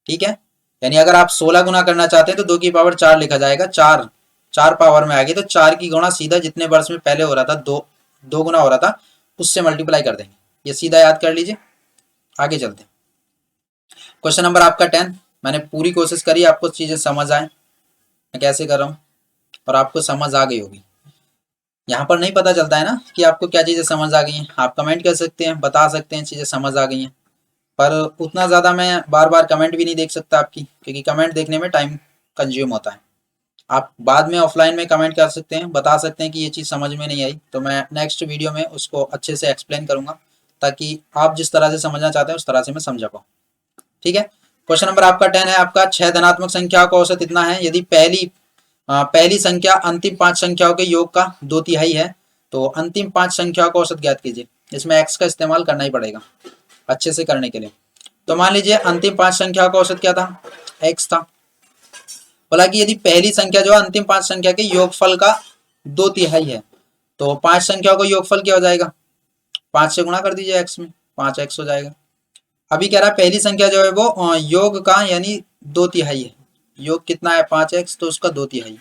ठीक है। यानी अगर आप 16 गुना करना चाहते हैं तो 2 की पावर 4 लिखा जाएगा, 4 पावर में आ गई तो 4 की गुणा सीधा जितने वर्ष में पहले हो रहा था, 2 गुना हो रहा था, उससे मल्टीप्लाई कर देंगे। ये सीधा याद कर लीजिए, आगे चलते हैं। क्वेश्चन नंबर आपका 10। मैंने पूरी कोशिश करी आपको चीजें समझ आए मैं कैसे कर रहा हूँ, और आपको समझ आ गई होगी। यहाँ पर नहीं पता चलता है ना कि आपको क्या चीजें समझ आ गई हैं, आप कमेंट कर सकते हैं, बता सकते हैं चीजें समझ आ गई हैं, पर उतना ज़्यादा मैं बार बार कमेंट भी नहीं देख सकता आपकी, क्योंकि कमेंट देखने में टाइम कंज्यूम होता है। आप बाद में ऑफलाइन में कमेंट कर सकते हैं, बता सकते हैं कि ये चीज़ समझ में नहीं आई, तो मैं नेक्स्ट वीडियो में उसको अच्छे से एक्सप्लेन करूंगा, ताकि आप जिस तरह से समझना चाहते हैं उस तरह से मैं समझा पाऊँ, ठीक है। क्वेश्चन नंबर आपका 10 है, आपका 6 धनात्मक संख्याओं का औसत इतना है, यदि पहली संख्या अंतिम 5 संख्याओं के योग का 2/3 है, तो अंतिम 5 संख्याओं का औसत ज्ञात कीजिए। इसमें एक्स का इस्तेमाल करना ही पड़ेगा अच्छे से करने के लिए। तो मान लीजिए अंतिम 5 संख्याओं का औसत क्या था, x था। बोला कि यदि पहली संख्या जो है अंतिम 5 संख्या के योगफल का 2/3 है, तो 5 संख्याओं का योगफल क्या हो जाएगा, 5 से गुणा कर दीजिए x में, 5x हो जाएगा। अभी कह रहा है पहली संख्या जो है वो योग का यानी 2/3 है, योग कितना है 5x, तो उसका 2/3।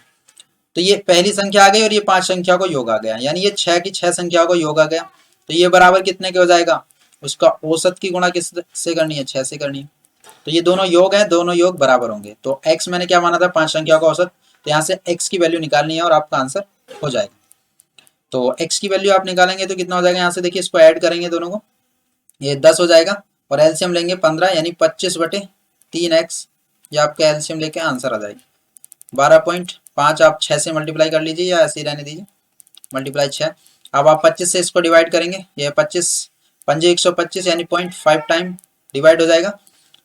तो ये पहली संख्या आ गई और ये 5 संख्या को योग आ गया, यानी ये 6 की 6 संख्या को योग आ गया। तो ये बराबर कितने के हो जाएगा, उसका औसत की गुणा किस से करनी है, 6 से करनी है। तो ये दोनों योग है, दोनों योग बराबर होंगे। तो x मैंने क्या माना था, 5 संख्या का औसत, तो यहाँ से x की वैल्यू निकालनी है और आपका आंसर हो जाएगा। तो x की वैल्यू आप निकालेंगे तो कितना हो जाएगा, यहाँ से देखिए इसको ऐड करेंगे दोनों को, ये 10 हो जाएगा, और एलसीएम लेंगे 15, यानी 25/3x, ये आपका एलसीएम लेके आंसर आ जाएगा 12.5। आप 6 से मल्टीप्लाई कर लीजिए या ऐसे ही रहने दीजिए, मल्टीप्लाई 6। अब आप 25 से इसको डिवाइड करेंगे, ये 25 पंजे 125, यानी 0.5 टाइम डिवाइड हो जाएगा।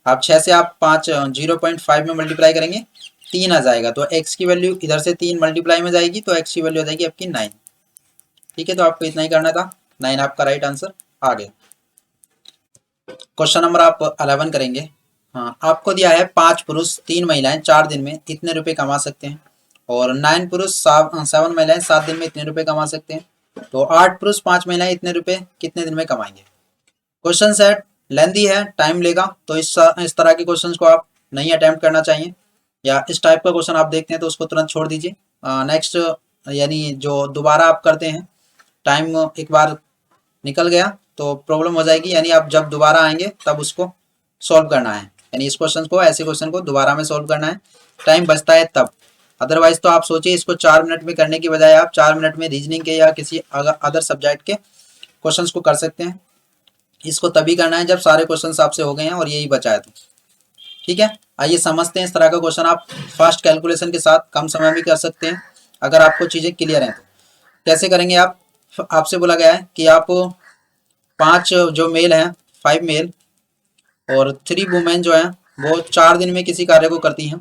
आप 6 से आप 5 0.5 में मल्टीप्लाई करेंगे, 3 आ जाएगा। तो x की वैल्यू इधर से 3 मल्टीप्लाई में जाएगी, तो x की वैल्यू हो जाएगी आपकी 9, ठीक है। तो आपको इतना ही करना था, 9 आपका राइट आंसर आ गया। क्वेश्चन नंबर आप 11 करेंगे। हाँ, आपको दिया है 5 पुरुष 3 महिलाएं 4 दिन में इतने रुपए कमा सकते हैं, और 9 पुरुष 7 महिलाएं 7 दिन में इतने रुपए कमा सकते हैं। तो 8 पुरुष 5 महिलाएं इतने रुपए कितने दिन में कमाएंगे। क्वेश्चन सेट लेंदी है, टाइम लेगा, तो इस तरह के क्वेश्चन को आप नहीं अटेम्प्ट करना चाहिए, या इस टाइप का क्वेश्चन आप देखते हैं तो उसको तुरंत छोड़ दीजिए। नेक्स्ट यानी जो दोबारा आप करते हैं, टाइम एक बार निकल गया तो प्रॉब्लम हो जाएगी, यानी आप जब दोबारा आएंगे तब उसको सॉल्व करना है, यानी इस क्वेश्चन को, ऐसे क्वेश्चन को दोबारा में सॉल्व करना है, टाइम बचता है तब। अदरवाइज तो आप सोचिए इसको 4 मिनट में करने की बजाय आप 4 मिनट में रीजनिंग के या किसी अदर सब्जेक्ट के क्वेश्चंस को कर सकते हैं। इसको तभी करना है जब सारे क्वेश्चंस आपसे हो गए हैं और यही बचा है तो। ठीक है, आइए समझते हैं। इस तरह का क्वेश्चन आप फास्ट कैलकुलेशन के साथ कम समय में कर सकते हैं, अगर आपको चीज़ें क्लियर हैं तो। कैसे करेंगे आप, आपसे बोला गया है कि आप 5 जो मेल हैं, 5 मेल और 3 वुमेन जो हैं वो 4 दिन में किसी कार्य को करती हैं,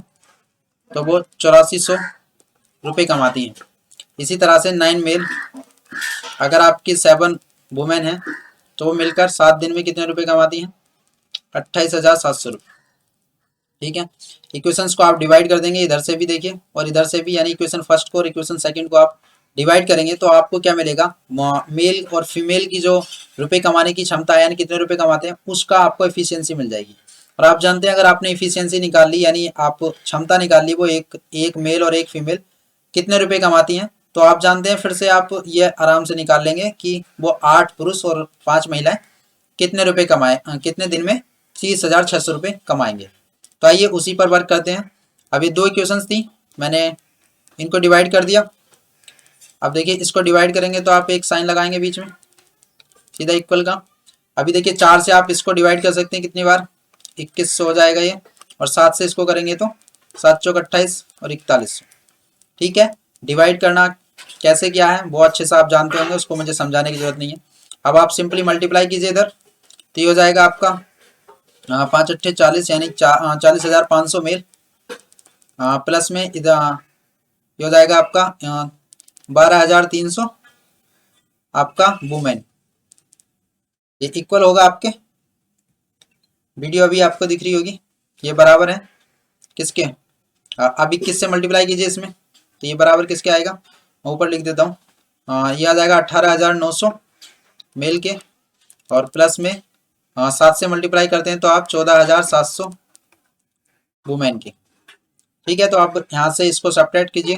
तो वो 8400 रुपये कमाती हैं। इसी तरह से 9 मेल, अगर आपकी 7 वुमेन हैं तो वो मिलकर 7 दिन में कितने रुपए कमाती हैं, 28,700 रुपये। ठीक है, इक्वेशंस को आप डिवाइड कर देंगे, इधर से भी देखिए और इधर से भी, यानी इक्वेशन फर्स्ट को और इक्वेशन सेकंड को आप डिवाइड करेंगे तो आपको क्या मिलेगा, मेल और फीमेल की जो रुपए कमाने की क्षमता है, यानी कितने रुपए कमाते हैं, उसका आपको एफिशिएंसी मिल जाएगी। और आप जानते हैं अगर आपने एफिशिएंसी निकाल ली, यानी आप क्षमता निकाल ली, वो एक मेल और एक फीमेल कितने रुपए कमाती हैं, तो आप जानते हैं फिर से आप ये आराम से निकाल लेंगे कि वो 8 पुरुष और 5 महिलाएं कितने रुपए कमाए, कितने दिन में 30,600 रुपये कमाएंगे। तो आइए उसी पर वर्क करते हैं। अभी 2 इक्वेशंस थी, मैंने इनको डिवाइड कर दिया। अब देखिए इसको डिवाइड करेंगे तो आप एक साइन लगाएंगे बीच में सीधा इक्वल का। अभी देखिए 4 से आप इसको डिवाइड कर सकते हैं कितनी बार, 2100 हो जाएगा ये, और 7 से इसको करेंगे तो 7 चौक 28 और 4100। ठीक है, डिवाइड करना कैसे क्या है वो अच्छे से आप जानते होंगे, उसको मुझे समझाने की जरूरत नहीं है। अब आप सिंपली मल्टीप्लाई कीजिए इधर, तो ये हो जाएगा आपका 5 अट्ठे 40, यानी 40,500 मेल, प्लस में इधर ये हो जाएगा आपका 12,300 आपका वुमेन। ये इक्वल होगा आपके, वीडियो अभी आपको दिख रही होगी, ये बराबर है किसके, अभी किससे मल्टीप्लाई कीजिए इसमें, तो ये बराबर किसके आएगा, मैं ऊपर लिख देता हूँ, ये आ जाएगा 18,900 मेल के, और प्लस में 7 से मल्टीप्लाई करते हैं तो आप 14,700 वुमेन के। ठीक है, तो आप यहाँ से इसको सब्ट्रैक्ट कीजिए,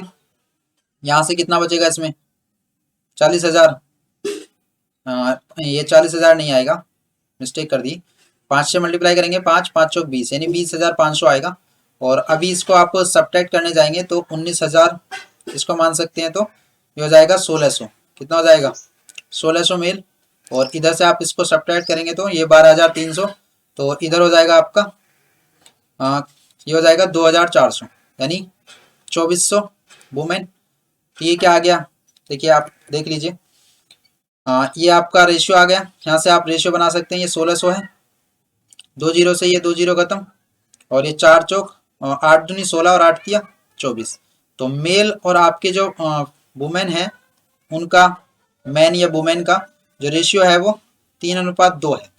यहाँ से कितना बचेगा इसमें 40,000, ये 40,000 नहीं आएगा, मिस्टेक कर दी, 5 से मल्टीप्लाई करेंगे, 5 5 चौक 20, यानी 20,500 आएगा। और अभी इसको आप सब्ट्रैक्ट करने जाएंगे तो 19,000 इसको मान सकते हैं, तो ये हो जाएगा 1600, कितना हो जाएगा 1600 मेल, और इधर से आप इसको सब्ट्रैक्ट करेंगे तो ये 12,300, तो इधर हो जाएगा आपका ये हो जाएगा 2,400, यानी 2,400 वुमेन। तो ये क्या आ गया, देखिए आप देख लीजिए, ये आपका रेशियो आ गया, यहाँ से आप रेशियो बना सकते हैं, ये 1600 है, 2 जीरो से ये 2 जीरो खत्म, और ये 4 चौक 8 दूनी 16 और 8 किया 24। तो मेल और आपके जो वुमेन है उनका, मैन या वुमेन का जो रेशियो है वो 3:2 है,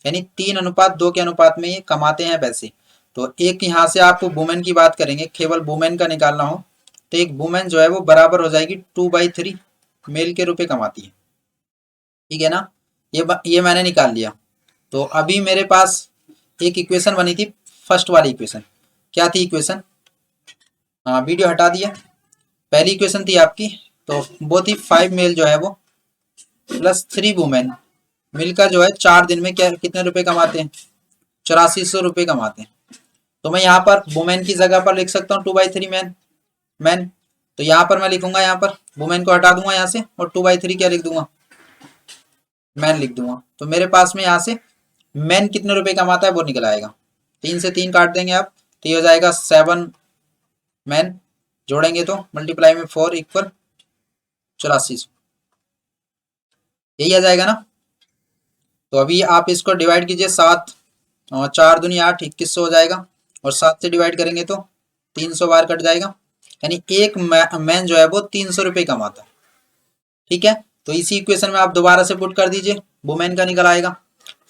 यानी 3:2 के अनुपात में ये कमाते हैं पैसे। तो एक यहाँ से आप वुमेन की बात करेंगे, केवल वुमेन का निकालना हो तो एक वुमेन जो है वो बराबर हो जाएगी 2/3 मेल के रुपए कमाती है। ठीक है ना, ये मैंने निकाल लिया। तो अभी मेरे पास एक इक्वेशन बनी थी, फर्स्ट वाली इक्वेशन क्या थी इक्वेशन, वीडियो हटा दिया, पहली इक्वेशन थी आपकी, तो वो थी 5 मेल जो है वो प्लस 3 वुमेन मिलकर जो है 4 दिन में क्या कितने रुपए कमाते हैं, 8400 रुपये कमाते हैं। तो मैं यहाँ पर वुमेन की जगह पर लिख सकता हूँ 2/3 मैन, तो यहाँ पर मैं लिखूंगा, यहाँ पर वुमेन को हटा दूंगा यहाँ से, और 2/3 क्या लिख दूंगा, मैन लिख दूंगा। तो मेरे पास में यहाँ से मैन कितने रुपए कमाता है वो निकल आएगा, 3 से 3 काट देंगे आप, तो ये हो जाएगा 7 मैन, जोड़ेंगे तो मल्टीप्लाई में 4 इक्वल 8400, यही आ जाएगा ना। तो अभी आप इसको डिवाइड कीजिए, 7 और 4 दूनी 8, 2100 हो जाएगा, और 7 से डिवाइड करेंगे तो 300 बार कट जाएगा, यानी एक मैन जो है वो 300 रुपये कमाता है। ठीक है, तो इसी इक्वेशन में आप दोबारा से पुट कर दीजिए, वुमेन का निकल आएगा।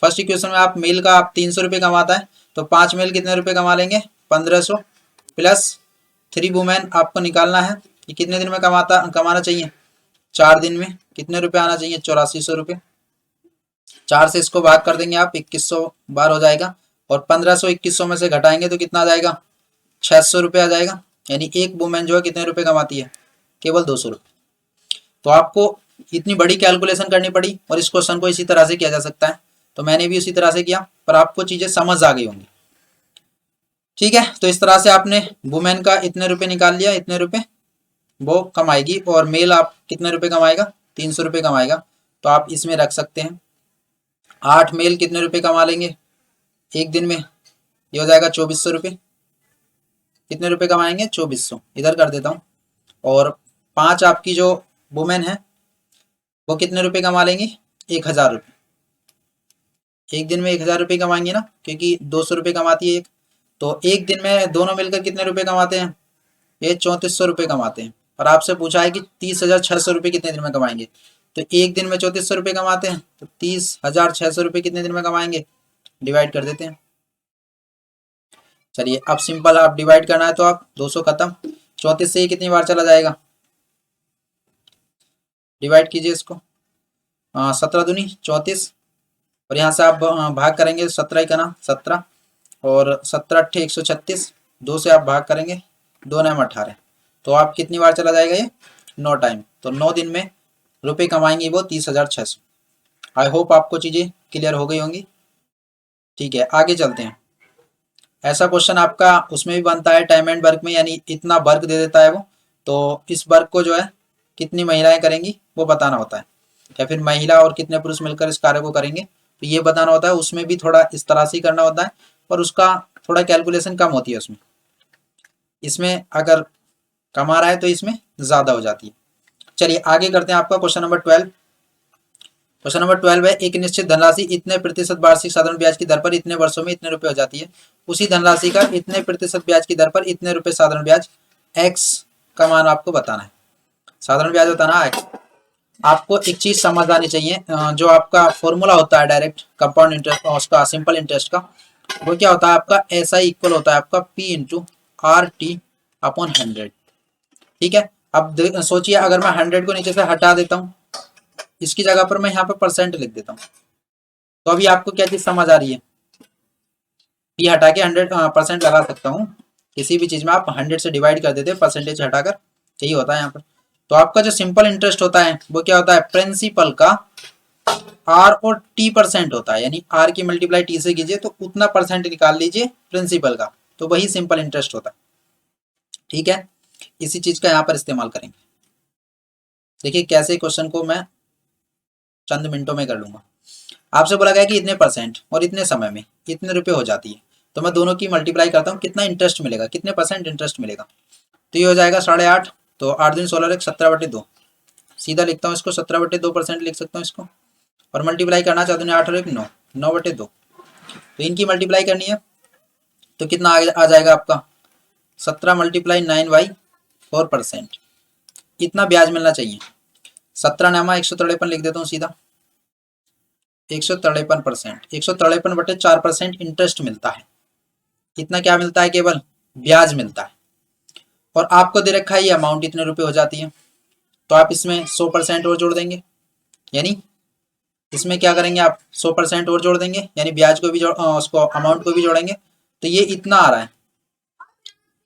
फर्स्ट इक्वेशन में आप मेल का आप 300 रुपये कमाता है, तो 5 मेल कितने रुपए कमा लेंगे? 1500 प्लस 3 वुमेन आपको निकालना है कि कितने दिन में कमाना चाहिए? 4 दिन में कितने रुपए आना चाहिए? 8400 रुपये। 4 से इसको भाग कर देंगे आप, 2100 बार हो जाएगा, और 1500 2100 में से घटाएंगे तो कितना आ जाएगा? 600 रुपये आ जाएगा। यानी एक वुमेन जो है कितने रुपए कमाती है? केवल 200 रुपये। तो आपको इतनी बड़ी कैलकुलेशन करनी पड़ी, और इस क्वेश्चन को इसी तरह से किया जा सकता है, तो मैंने भी उसी तरह से किया, पर आपको चीजें समझ आ गई होंगी। ठीक है, तो इस तरह से आपने वुमेन का इतने रुपए निकाल लिया, इतने रुपए वो कमाएगी, और मेल आप कितने रुपए कमाएगा? 300 रुपये कमाएगा। तो आप इसमें रख सकते हैं 8 मेल कितने रुपए कमा लेंगे एक दिन में? ये हो जाएगा 2400 रुपये। कितने रुपए कमाएंगे? 2400। इधर कर देता हूँ। और 5 आपकी जो वुमेन है वो कितने रुपए कमा लेंगी? 1000 रुपये। एक दिन में 1000 रुपये कमाएंगे ना, क्योंकि 200 रुपये कमाती है एक। तो एक दिन में दोनों मिलकर कितने रुपए कमाते हैं? ये 3400 रुपये कमाते हैं। और आपसे पूछा है कि 30,600 रुपये कितने दिन में कमाएंगे, तो एक दिन में 3400 रुपये कमाते हैं, तो 30,600 रुपये कितने दिन में कमाएंगे? डिवाइड कर देते हैं। चलिए, अब सिंपल आप डिवाइड करना है तो आप 200 खत्म, 34 से ये कितनी बार चला जाएगा? डिवाइड कीजिए इसको। 17 दूनी 34, और यहाँ से आप भाग करेंगे 17 ही करना, 17, और 17 अट्ठे 136, 2 से आप भाग करेंगे, 2 9 18, तो आप कितनी बार चला जाएगा ये? 9 टाइम। तो 9 दिन में रुपए कमाएंगे वो 30,600। आई होप आपको चीज़ें क्लियर हो गई होंगी। ठीक है, आगे चलते हैं। ऐसा क्वेश्चन आपका उसमें भी बनता है टाइम एंड वर्क में, यानी इतना वर्क दे देता है वो, तो इस वर्क को जो है कितनी महिलाएं करेंगी वो बताना होता है, या फिर महिला और कितने पुरुष मिलकर इस कार्य को करेंगे तो ये बताना होता है। उसमें भी थोड़ा इस तरह से ही करना होता है, पर उसका थोड़ा कैलकुलेशन कम होती है उसमें। इसमें अगर कम आ रहा है तो इसमें ज़्यादा हो जाती है। चलिए आगे करते हैं। आपका क्वेश्चन नंबर 12। क्वेश्चन नंबर 12 है, एक निश्चित धनराशि इतने प्रतिशत वार्षिक साधारण ब्याज की दर पर इतने वर्षों में इतने रुपए हो जाती है। उसी धनराशि का इतने प्रतिशत ब्याज की दर पर इतने रुपए साधारण ब्याज x का मान आपको बताना है। साधारण ब्याज बताना है x। आपको एक चीज समझ आनी चाहिए, जो आपका फॉर्मूला होता है डायरेक्ट कंपाउंड इंटरेस्ट और उसका सिंपल इंटरेस्ट का, वो क्या होता है आपका? SI इक्वल होता है आपका P इंटू RT अपॉन 100। ठीक है, अब सोचिए अगर मैं 100 को नीचे से हटा देता हूँ, इसकी जगह पर मैं यहाँ पे परसेंट लिख देता हूँ, तो अभी आपको क्या चीज समझ आ रही है? P हटा के 100% लगा सकता हूँ। किसी भी चीज में आप 100 से डिवाइड कर देते हैं परसेंटेज हटाकर, यही होता है यहाँ पर। तो आपका जो सिंपल इंटरेस्ट होता है वो क्या होता है? प्रिंसिपल का R और T% होता है, यानी R की मल्टीप्लाई T से कीजिए तो उतना परसेंट निकाल लीजिए प्रिंसिपल का, तो वही सिंपल इंटरेस्ट होता है। ठीक है, इसी चीज का यहाँ पर इस्तेमाल करेंगे। देखिए कैसे क्वेश्चन को मैं चंद मिनटों में कर लूंगा। आपसे बोला गया कि इतने परसेंट और इतने समय में इतने रुपए हो जाती है, तो मैं दोनों की मल्टीप्लाई करता हूँ, कितना इंटरेस्ट मिलेगा, कितने परसेंट इंटरेस्ट मिलेगा? तो ये हो जाएगा 8.5, तो 8 दिन 16 17/2, सीधा लिखता हूँ इसको, 17/2% लिख सकता हूँ इसको। और मल्टीप्लाई करना चाहते हैं 8 और 1 9, 9/2, तो इनकी मल्टीप्लाई करनी है तो कितना आ जाएगा आपका? 17 × 9/4%। इतना ब्याज मिलना चाहिए। 17 नामा 153 लिख देता हूँ सीधा, 153%, 153/4% इंटरेस्ट मिलता है। इतना क्या मिलता है? केवल ब्याज मिलता है। और आपको दे रखा है ये अमाउंट इतने रुपए हो जाती है, तो आप इसमें 100% और जोड़ देंगे, यानी इसमें क्या करेंगे आप? 100% और जोड़ देंगे, यानी ब्याज को भी उसको अमाउंट को भी जोड़ेंगे, तो ये इतना आ रहा है।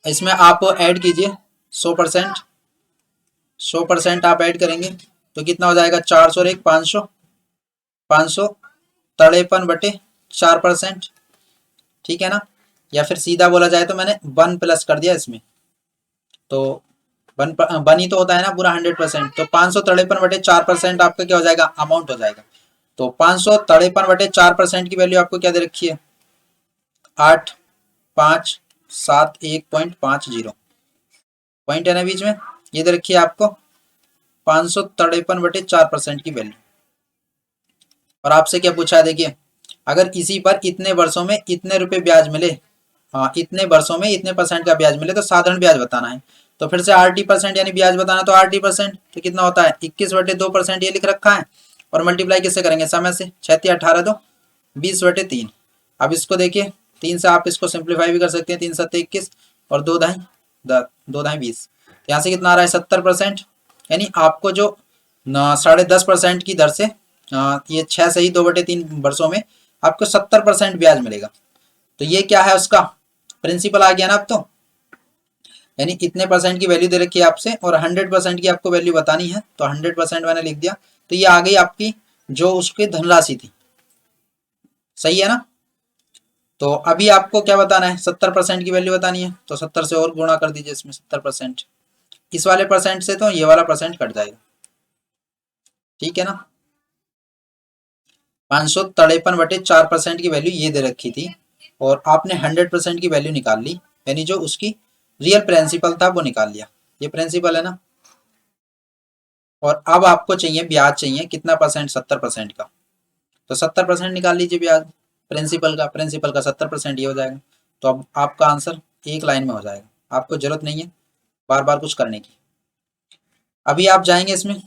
इसमें आप ऐड कीजिए 100%, 100% आप ऐड करेंगे तो कितना हो जाएगा? 400 और 1 500, 553/4%। ठीक है ना, या फिर सीधा बोला जाए तो मैंने 1 प्लस कर दिया इसमें, तो 1 ही तो होता है ना पूरा 100%, तो 553/4% आपका क्या हो जाएगा? अमाउंट हो जाएगा। तो 553/4% की वैल्यू आपको क्या दे रखी है? 8571.50 पॉइंट है ना बीच में, ये दे रखी है आपको 553/4% की वैल्यू। और आपसे क्या पूछा है? देखिए, अगर इसी पर इतने वर्षों में इतने रुपए ब्याज मिले, इतने वर्षों में इतने परसेंट का ब्याज मिले, तो साधारण ब्याज बताना है। तो फिर से RT% यानी ब्याज बताना, तो RT% तो कितना होता है? 21/2% ये लिख रखा है, और मल्टीप्लाई किससे करेंगे? समय से। 6 × 18 तो 20/3। अब इसको देखिए 3 से आप इसको सिंप्लीफाई भी कर सकते हैं, 3 7 21 और 2 दाई 20, यहाँ से कितना आ रहा है 70%। यानी आपको जो 10.5% की दर से ये 6 से ही 2/3 वर्षों में आपको 70% ब्याज मिलेगा। तो ये क्या है, उसका प्रिंसिपल आ गया ना अब तो। यानी इतने परसेंट की वैल्यू दे रखी है आपसे और 100% की आपको वैल्यू बतानी है, तो 100% मैंने लिख दिया। तो ये आ गई आपकी जो उसकी धनराशि थी, सही है ना। तो अभी आपको क्या बताना है, 70% की वैल्यू बतानी है, तो 70 से और गुणा कर दीजिए इसमें 70%। इस वाले परसेंट से तो ये वाला परसेंट कट जाएगा, ठीक है ना। 553/4% की वैल्यू ये दे रखी थी और आपने 100% की वैल्यू निकाल ली, यानी जो उसकी रियल प्रिंसिपल था वो निकाल लिया। ये प्रिंसिपल है ना। और अब आपको चाहिए ब्याज, चाहिए कितना परसेंट, 70% का। तो 70% निकाल लीजिए ब्याज प्रिंसिपल का 70% ये हो जाएगा। तो अब आपका आंसर एक लाइन में हो जाएगा, आपको जरूरत नहीं है बार बार कुछ करने की। अभी आप जाएंगे इसमें,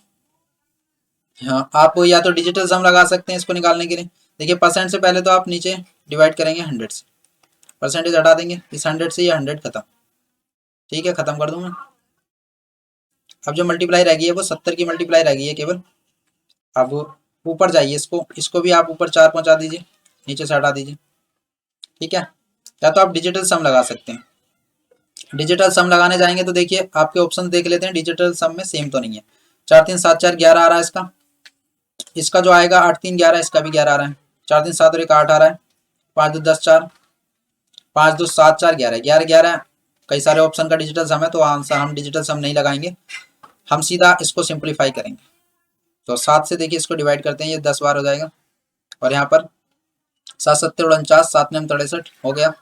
हाँ आप या तो डिजिटल सम लगा सकते हैं इसको निकालने के लिए। देखिए परसेंट से पहले तो आप नीचे डिवाइड करेंगे 100 से, परसेंटेज हटा देंगे, इस 100 से ये 100 खत्म, ठीक है खत्म कर दूं मैं। अब जो मल्टीप्लाई रह गई है वो 70 की मल्टीप्लाई रह गई है केवल। अब ऊपर जाइए, इसको भी आप ऊपर 4 पहुंचा दीजिए, नीचे से हटा दीजिए, ठीक है। या तो आप डिजिटल सम लगा सकते हैं। डिजिटल सम लगाने जाएंगे तो देखिए आपके ऑप्शन देख लेते हैं, डिजिटल सम में सेम तो नहीं है। 4 3 7 4 11 आ रहा है इसका, इसका जो आएगा 8 3 11, इसका भी 11 आ रहा है। 4 3 7 और 1 8 आ रहा है। 5 2 10 4, 5 2 7 4 11 11 11। कई सारे ऑप्शन का डिजिटल सम है, तो आंसर हम डिजिटल सम नहीं लगाएंगे, हम सीधा इसको सिंप्लीफाई करेंगे। तो 7 से देखिए इसको डिवाइड करते हैं, ये 10 बार हो जाएगा। और यहाँ पर 7 7 49, 7 9 63 हो गया।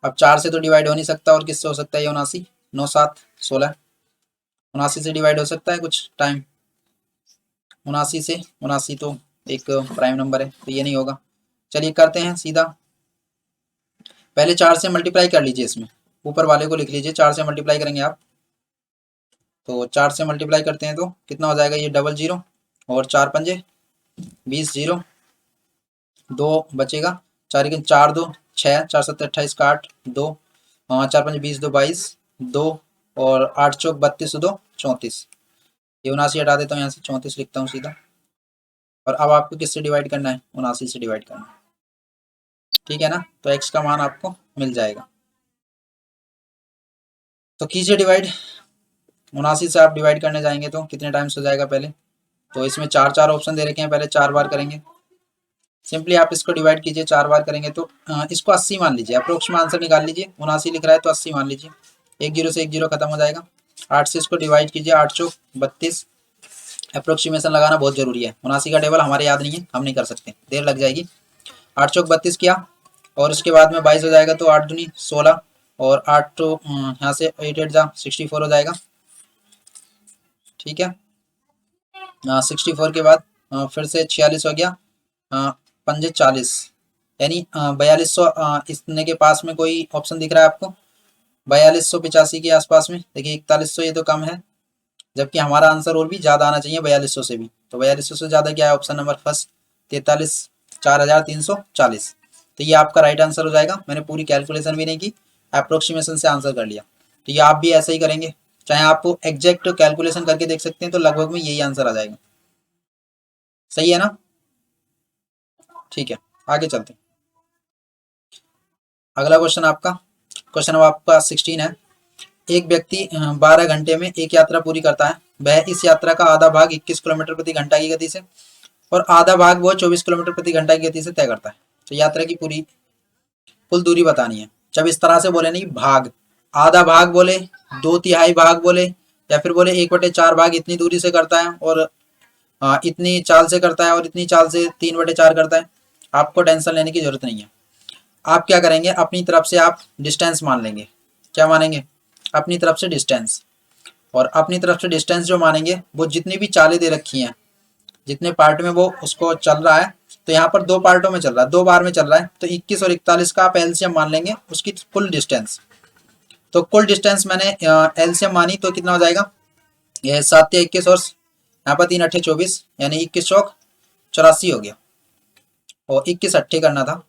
अब 4 से तो डिवाइड हो नहीं सकता, और किससे हो सकता है, ये 79, 9 7 16, 79 से डिवाइड हो सकता है कुछ टाइम, 79 से, 79 तो एक प्राइम नंबर है तो ये नहीं होगा। चलिए करते हैं सीधा, पहले 4 से मल्टीप्लाई कर लीजिए, इसमें ऊपर वाले को लिख लीजिए, 4 से मल्टीप्लाई करेंगे आप। तो 4 से मल्टीप्लाई करते हैं तो कितना हो जाएगा, ये 00 और 4 पंजे 20, 0 2 बचेगा, 4 1 4 2 6, 4 7 28 का 8 2, 4 5 20 2 22 2 और 8 चौक 32 2 34। ये 79 हटा देता हूँ यहाँ से, 34 लिखता हूँ सीधा। और अब आपको किससे डिवाइड करना है, 79 से डिवाइड करना है, ठीक है ना। तो x का मान आपको मिल जाएगा। तो कीजिए डिवाइड, 79 से आप डिवाइड करने जाएंगे तो कितने टाइम्स हो जाएगा पहले। तो इसमें 4 4 ऑप्शन दे रखे हैं, पहले 4 बार करेंगे। सिंपली आप इसको डिवाइड कीजिए, 4 बार करेंगे तो इसको 80 मान लीजिए, अप्रोक्सीमेट आंसर निकाल लीजिए। 79 लिख रहा है तो 80 मान लीजिए, 1 0 से 1 0 खत्म हो जाएगा। 8 से इसको डिवाइड कीजिए, 8 चौक 32। अप्रोक्सीमेशन लगाना बहुत जरूरी है, 79 का टेबल हमारे याद नहीं है, हम नहीं कर सकते, देर लग जाएगी। 8 चौक 32 किया और उसके बाद में 22 हो जाएगा, तो 8 दूनी 16 और 8 तो यहाँ से 8 8 जा 64 हो जाएगा, ठीक है। 64 के बाद फिर से 46 हो गया, पंजे 40, यानी 4200। इतने के पास में कोई ऑप्शन दिख रहा है आपको, 4285 के आसपास में। देखिए 4100 ये तो कम है, जबकि हमारा आंसर और भी ज़्यादा आना चाहिए 4200 से भी। तो 4200 से ज़्यादा क्या है, ऑप्शन नंबर फर्स्ट 43 4340। तो ये आपका राइट आंसर हो जाएगा। मैंने पूरी कैलकुलेशन भी नहीं की, अप्रोक्सीमेशन से आंसर कर लिया। तो ये आप भी ऐसे ही करेंगे, चाहे आप एग्जैक्ट कैलकुलेशन करके देख सकते हैं, तो लगभग में यही आंसर आ जाएगा, सही है ना। ठीक है आगे चलते हैं। अगला क्वेश्चन आपका, क्वेश्चन नंबर आपका 16 है। एक व्यक्ति 12 घंटे में एक यात्रा पूरी करता है, वह इस यात्रा का आधा भाग 21 किलोमीटर प्रति घंटा की गति से और आधा भाग वो 24 किलोमीटर प्रति घंटा की गति से तय करता है। तो यात्रा की पूरी कुल दूरी बतानी है। जब इस तरह से बोले नहीं भाग, आधा भाग बोले, 2/3 भाग बोले, या फिर बोले 1/4 भाग इतनी दूरी से करता है और इतनी चाल से करता है और इतनी चाल से 3/4 करता है, आपको टेंशन लेने की जरूरत नहीं है। आप क्या करेंगे, अपनी तरफ से आप डिस्टेंस मान लेंगे। क्या मानेंगे, अपनी तरफ से डिस्टेंस। और अपनी तरफ से डिस्टेंस जो मानेंगे वो जितनी भी चालें दे रखी हैं, जितने पार्ट में वो उसको चल रहा है, तो यहाँ पर 2 पार्टों में चल रहा है, 2 बार में चल रहा है, तो 21 और 41 का आप एलसीएम मान लेंगे उसकी कुल डिस्टेंस। तो कुल डिस्टेंस मैंने एलसीएम मानी तो कितना हो जाएगा, ये 7 या 21 और यहाँ पर 3 8 24, यानी 21 चौक 84 हो गया, और 21 अट्ठे करना था,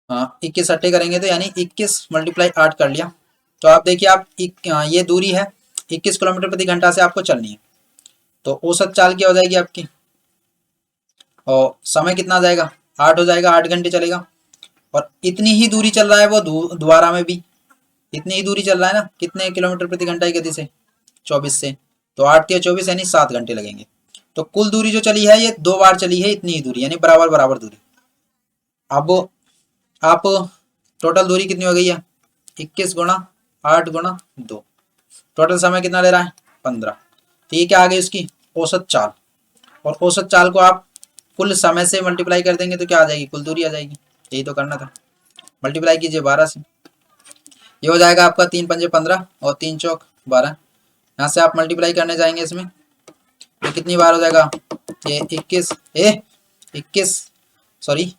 हाँ 21 अट्ठे करेंगे तो यानी 21 मल्टीप्लाई 8 कर लिया। तो आप देखिए आप ये दूरी है 21 किलोमीटर प्रति घंटा से आपको चलनी है। तो औसत चाल क्या हो जाएगी आपकी, और समय कितना आ जाएगा, 8 हो जाएगा, 8 घंटे चलेगा। और इतनी ही दूरी चल रहा है वो दोबारा में भी इतनी ही दूरी चल रहा है ना, कितने किलोमीटर प्रति घंटा की गति से, 24 से। तो 8 या 24 यानी 7 घंटे लगेंगे। तो कुल दूरी जो चली है ये 2 बार चली है इतनी ही दूरी, यानी बराबर बराबर दूरी। अब आप टोटल दूरी कितनी हो गई है, 21 गुणा 8 गुणा 2, टोटल समय कितना ले रहा है, 15। तो ये क्या आ गई उसकी औसत चाल। और औसत चाल को आप कुल समय से मल्टीप्लाई कर देंगे तो क्या आ जाएगी, कुल दूरी आ जाएगी। यही तो करना था, मल्टीप्लाई कीजिए 12 से। ये हो जाएगा आपका 3 पंजे 15 और 3 चौक 12। यहाँ से आप मल्टीप्लाई करने जाएंगे इसमें तो कितनी बार हो जाएगा, ये 21 सॉरी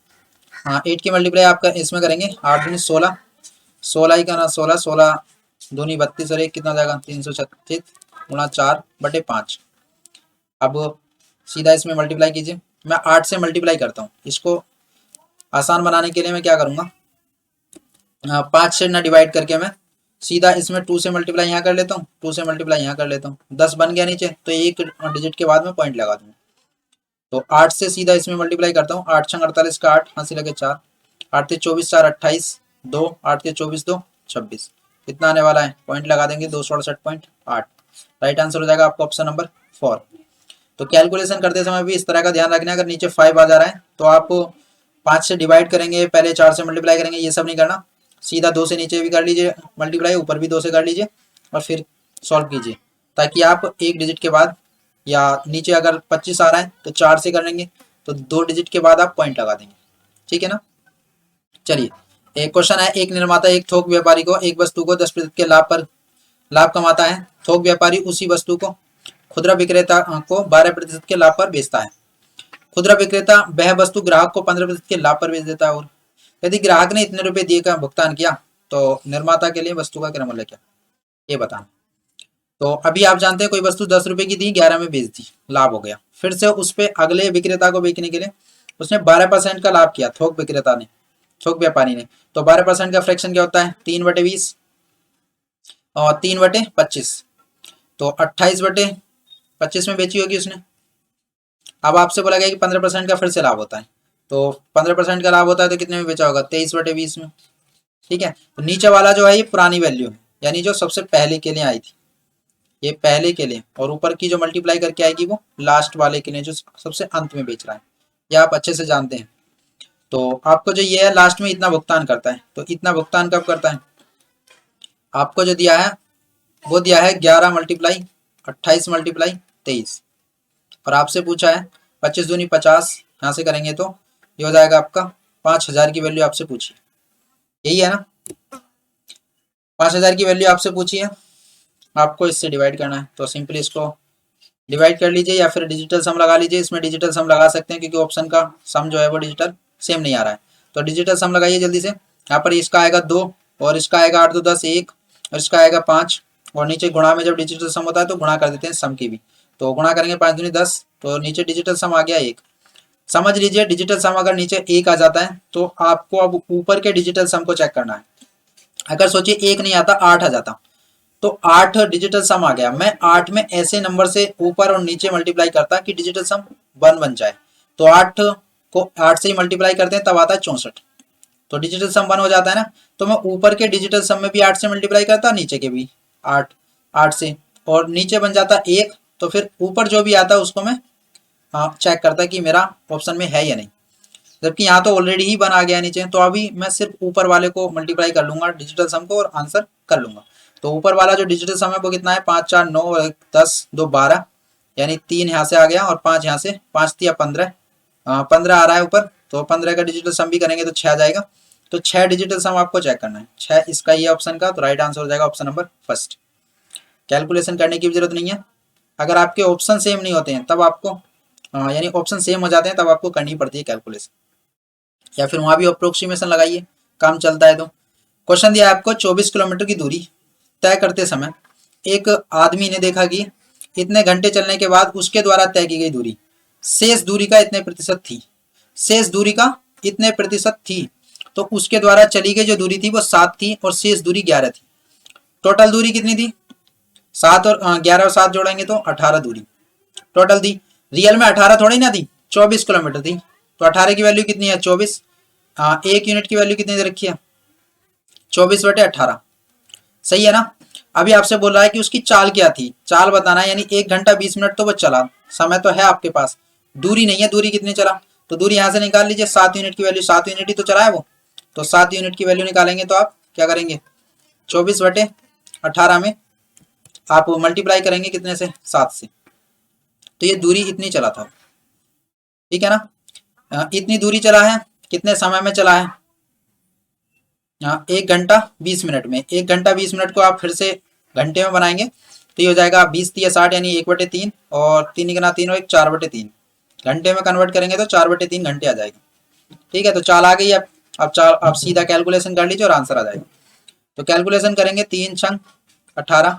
हाँ 8 की मल्टीप्लाई आपका इसमें करेंगे, 8 दूनी 16, 16 ही का ना 16, 16 दूनी 32 और 1 कितना हो जाएगा 336 गुणा 4/5। अब सीधा इसमें मल्टीप्लाई कीजिए। मैं 8 से मल्टीप्लाई करता हूँ, इसको आसान बनाने के लिए मैं क्या करूँगा, 5 से ना डिवाइड करके मैं सीधा इसमें 2 से मल्टीप्लाई यहाँ कर लेता हूँ, 2 से मल्टीप्लाई यहाँ कर लेता हूँ, 10 बन गया नीचे, तो एक डिजिट के बाद में पॉइंट लगा दूंगा। तो 8 से सीधा इसमें मल्टीप्लाई करता हूँ, 8 छंग 48 का 8, हाथ से लगे 4, 8 से 24 4 28 2, 8 से 24 2 26, कितना आने वाला है, पॉइंट लगा देंगे 268.8। राइट आंसर हो जाएगा आपका ऑप्शन नंबर 4। तो कैलकुलेशन करते समय भी इस तरह का ध्यान रखना है, अगर नीचे 5 आ जा रहा है तो आप 5 से डिवाइड करेंगे, पहले 4 से मल्टीप्लाई करेंगे, ये सब नहीं करना। सीधा 2 से नीचे भी कर लीजिए मल्टीप्लाई, ऊपर भी 2 से कर लीजिए और फिर सॉल्व कीजिए, ताकि आप एक डिजिट के बाद, या नीचे अगर 25 आ रहा है तो 4 से कर लेंगे, तो 2 डिजिट के बाद आप पॉइंट लगा देंगे। ठीक है ना। चलिए एक क्वेश्चन है, एक निर्माता एक थोक व्यापारी को एक वस्तु को 10% के लाभ कमाता है। थोक व्यापारी उसी वस्तु को खुदरा विक्रेता को 12% के लाभ पर बेचता है। खुदरा विक्रेता वह वस्तु ग्राहक को 15% के लाभ पर बेच देता है। और यदि ग्राहक ने इतने रुपए दिए का भुगतान किया तो निर्माता के लिए वस्तु का क्या मूल्य क्या, ये बताना। तो अभी आप जानते हैं कोई वस्तु 10 रुपए की दी, 11 में बेच दी, लाभ हो गया। फिर से उस पे अगले विक्रेता को बेचने के लिए उसने 12% का लाभ किया, थोक विक्रेता ने, थोक व्यापारी ने। तो 12% का फ्रैक्शन क्या होता है, 3/20 और 3/25, तो 28/25 में बेची होगी उसने। अब आपसे बोला गया कि 15% का फिर से लाभ होता है, तो 15% का लाभ होता है तो कितने में बेचा होगा, 23/20 में। ठीक है। तो नीचे वाला जो है ये पुरानी वैल्यू है, यानी जो सबसे पहले के लिए आई थी, ये पहले के लिए, और ऊपर की जो मल्टीप्लाई करके आएगी वो लास्ट वाले के लिए जो सबसे अंत में बेच रहा है। ये आप अच्छे से जानते हैं। तो आपको जो ये है लास्ट में इतना भुगतान करता है, तो इतना भुगतान कब करता है, आपको जो दिया है वो दिया है 11 मल्टीप्लाई 28 मल्टीप्लाई 23, और आपसे पूछा है 25 दूनी 50, यहाँ से करेंगे तो ये हो जाएगा आपका 5000 की वैल्यू आपसे पूछी, यही है ना। 5000 की वैल्यू आपसे पूछी है, आपको इससे डिवाइड करना है, तो सिंपली इसको डिवाइड कर लीजिए या फिर डिजिटल सम लगा लीजिए। इसमें डिजिटल सम लगा सकते हैं क्योंकि ऑप्शन का सम जो है वो डिजिटल सेम नहीं आ रहा है, तो डिजिटल सम लगाइए जल्दी से। यहाँ पर इसका आएगा 2 और इसका आएगा 8 2 10 1 और इसका आएगा 5, और नीचे गुणा में जब डिजिटल सम होता है तो गुणा कर देते हैं सम की भी, तो गुणा करेंगे 5 दूनी 10, तो नीचे डिजिटल सम आ गया 1। समझ लीजिए डिजिटल सम अगर नीचे 1 आ जाता है तो आपको अब ऊपर के डिजिटल सम को चेक करना है। अगर सोचिए 1 नहीं आता 8 आ जाता, तो 8 डिजिटल सम आ गया, मैं 8 में ऐसे नंबर से ऊपर और नीचे मल्टीप्लाई करता कि डिजिटल सम 1 बन जाए। तो 8 को 8 से ही मल्टीप्लाई करते हैं तब आता है 64, तो डिजिटल सम 1 हो जाता है ना। तो मैं ऊपर के डिजिटल सम में भी 8 से मल्टीप्लाई करता, नीचे के भी 8 से, और नीचे बन जाता 1, तो फिर ऊपर जो भी आता उसको मैं चेक करता कि मेरा ऑप्शन में है या नहीं। जबकि यहाँ तो ऑलरेडी ही 1 आ गया नीचे, तो अभी मैं सिर्फ ऊपर वाले को मल्टीप्लाई कर लूंगा डिजिटल सम को और आंसर कर लूंगा। तो ऊपर वाला जो डिजिटल सम है वो कितना है, 5 4 9 और 10 2 12, यानी 3 यहाँ से आ गया और 5 यहाँ से, 5 3 15, 15 आ रहा है ऊपर, तो 15 का डिजिटल सम भी करेंगे तो 6 आ जाएगा। तो 6 डिजिटल सम आपको चेक करना है, 6 इसका ये ऑप्शन का, तो राइट आंसर हो जाएगा ऑप्शन नंबर फर्स्ट। कैलकुलेशन करने की भी जरूरत नहीं है, अगर आपके ऑप्शन सेम नहीं होते हैं तब आपको यानी ऑप्शन सेम हो जाते हैं तब आपको करनी पड़ती है कैलकुलेशन, या फिर वहां भी अप्रोक्सीमेशन लगाइए, काम चलता है। तो क्वेश्चन दिया है आपको, 24 किलोमीटर की दूरी तय करते समय एक आदमी ने देखा कि इतने घंटे चलने के बाद उसके द्वारा तय की गई दूरी शेष दूरी का इतने प्रतिशत थी, शेष दूरी का इतने प्रतिशत थी। तो उसके द्वारा चली गई जो दूरी थी वो 7 थी और शेष दूरी 11 थी। टोटल दूरी कितनी थी? 7 और 11 और 7 जोड़ेंगे तो 18 दूरी टोटल थी। रियल में 18 थोड़ी ना थी, 24 किलोमीटर थी। तो 18 की वैल्यू कितनी है? 24। एक यूनिट की वैल्यू कितनी दे रखी है? 24/18। सही है ना। अभी आपसे बोल रहा है कि उसकी चाल क्या थी, चाल बताना है, यानी 1 घंटा 20 मिनट तो वो चला, समय तो है आपके पास, दूरी नहीं है, दूरी कितनी चला। तो दूरी यहां से निकाल लीजिए, 7 यूनिट की वैल्यू, 7 यूनिट ही तो चला है वो। तो 7 यूनिट की वैल्यू निकालेंगे तो आप क्या करेंगे? 24/18 में आप मल्टीप्लाई करेंगे कितने से? 7 से। तो ये दूरी इतनी चला था, ठीक है ना। इतनी दूरी चला है, कितने समय में चला है? 1 घंटा 20 मिनट में। 1 घंटा 20 मिनट को आप फिर से घंटे में बनाएंगे तो ये हो जाएगा 20×3 = 60, यानी 1/3, और 3 गुना 3 और 1 4/3। घंटे में कन्वर्ट करेंगे तो 4/3 घंटे आ जाएगा। ठीक है, तो चाल आ गई। अब चाल आप सीधा कैलकुलेशन कर लीजिए और आंसर आ जाएगा। तो कैलकुलेशन करेंगे, 3 छंग 18,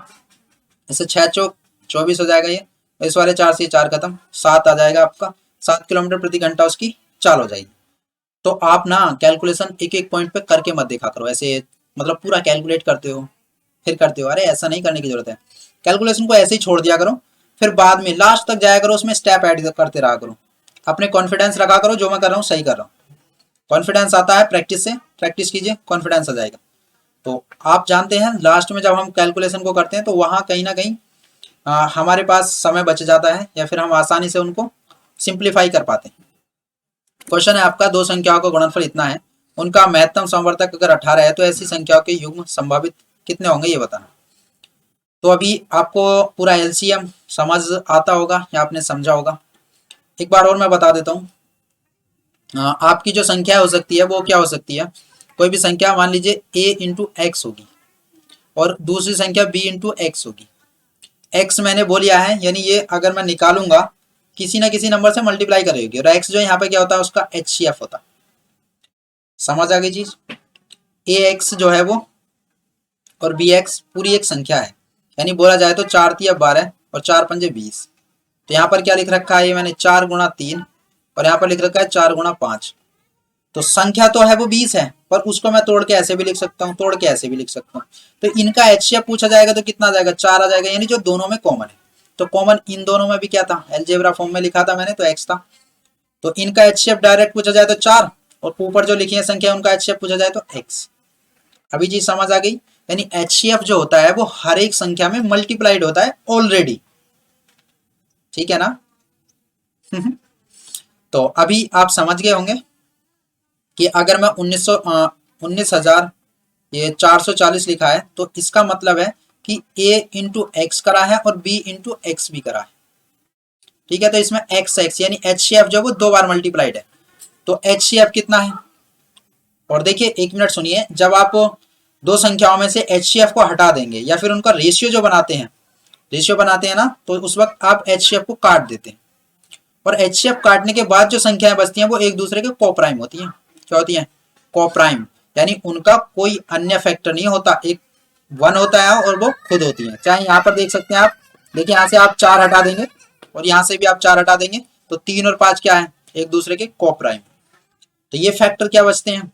इससे 6 चौक 24 हो जाएगा ये, इस वाले 4 से 4 खत्म, 7 आ जाएगा आपका। 7 किलोमीटर प्रति घंटा उसकी चाल हो जाएगी। तो आप ना कैलकुलेशन एक एक पॉइंट पे करके मत देखा करो, ऐसे मतलब पूरा कैलकुलेट करते हो फिर करते हो, अरे ऐसा नहीं करने की जरूरत है। कैलकुलेशन को ऐसे ही छोड़ दिया करो, फिर बाद में लास्ट तक जाया करो, उसमें स्टेप ऐड करते रहा करो। अपने कॉन्फिडेंस रखा करो, जो मैं कर रहा हूँ सही कर रहा हूँ। कॉन्फिडेंस आता है प्रैक्टिस से, प्रैक्टिस कीजिए, कॉन्फिडेंस आ जाएगा। तो आप जानते हैं लास्ट में जब हम कैलकुलेशन को करते हैं तो वहां कहीं ना कहीं हमारे पास समय बच जाता है, या फिर हम आसानी से उनको सिंप्लीफाई कर पाते हैं। क्वेश्चन है आपका, दो संख्याओं का गुणनफल इतना है, उनका महत्तम समवर्तक अगर 18 है तो ऐसी संख्याओं के युग्म संभावित कितने होंगे, ये बताना। तो अभी आपको पूरा एलसीएम समझ आता होगा या आपने समझा होगा। एक बार और मैं बता देता हूँ। आपकी जो संख्या हो सकती है वो क्या हो सकती है? कोई भी संख्या मान लीजिए a×x होगी और दूसरी संख्या b×x होगी। x मैंने बोल लिया है, यानी ये अगर मैं निकालूंगा किसी ना किसी नंबर से मल्टीप्लाई करेगी, और x जो यहाँ पे क्या होता है उसका HCF होता है। समझ आ गई चीज? ax जो है वो और bx पूरी एक संख्या है, यानी बोला जाए तो 4×3 = 12 और 4×5 = 20। तो यहाँ पर क्या लिख रखा है, ये मैंने 4×3 और यहाँ पर लिख रखा है 4×5। तो संख्या तो है वो 20 है, पर उसको मैं तोड़ के ऐसे भी लिख सकता हूँ, तोड़ के ऐसे भी लिख सकता हूँ। तो इनका HCF पूछा जाएगा तो कितना आ जाएगा? 4 आ जाएगा, यानी जो दोनों में कॉमन है। तो कॉमन इन दोनों में भी क्या था? अलजेब्रा फॉर्म में लिखा था मैंने, तो x था। तो इनका HCF डायरेक्ट पूछा जाए तो 4, और ऊपर जो लिखी है संख्या उनका HCF पूछा जाए तो x। अभी चीज समझ आ गई? यानी HCF जो होता है वो हर एक संख्या में मल्टीप्लाइड होता है ऑलरेडी, ठीक है ना। तो अभी आप समझ गए होंगे कि अगर मैं 19,000 ये 440 लिखा है तो इसका मतलब है कि a×x करा है और b×x भी करा है, ठीक है। तो इसमें x यानी HCF जो वो 2 बार मल्टीप्लाइड है। तो HCF कितना है? और देखिए, 1 मिनट सुनिए, जब आप दो संख्याओं में से HCF को हटा देंगे या फिर उनका रेशियो जो बनाते हैं, रेशियो बनाते हैं ना, तो उस वक्त आप HCF को काट देते हैं, और HCF काटने के बाद जो संख्याएं बचती हैं वो एक दूसरे के कोप्राइम होती हैं। क्या होती हैं? कोप्राइम, यानी उनका कोई अन्य फैक्टर नहीं होता, एक 1 होता है और वो खुद होती है। चाहे यहाँ पर देख सकते हैं आप, देखिए यहाँ से आप 4 हटा देंगे और यहाँ से भी आप 4 हटा देंगे, तो 3 और 5 क्या है? एक दूसरे के कोप्राइम। तो ये फैक्टर क्या बचते हैं?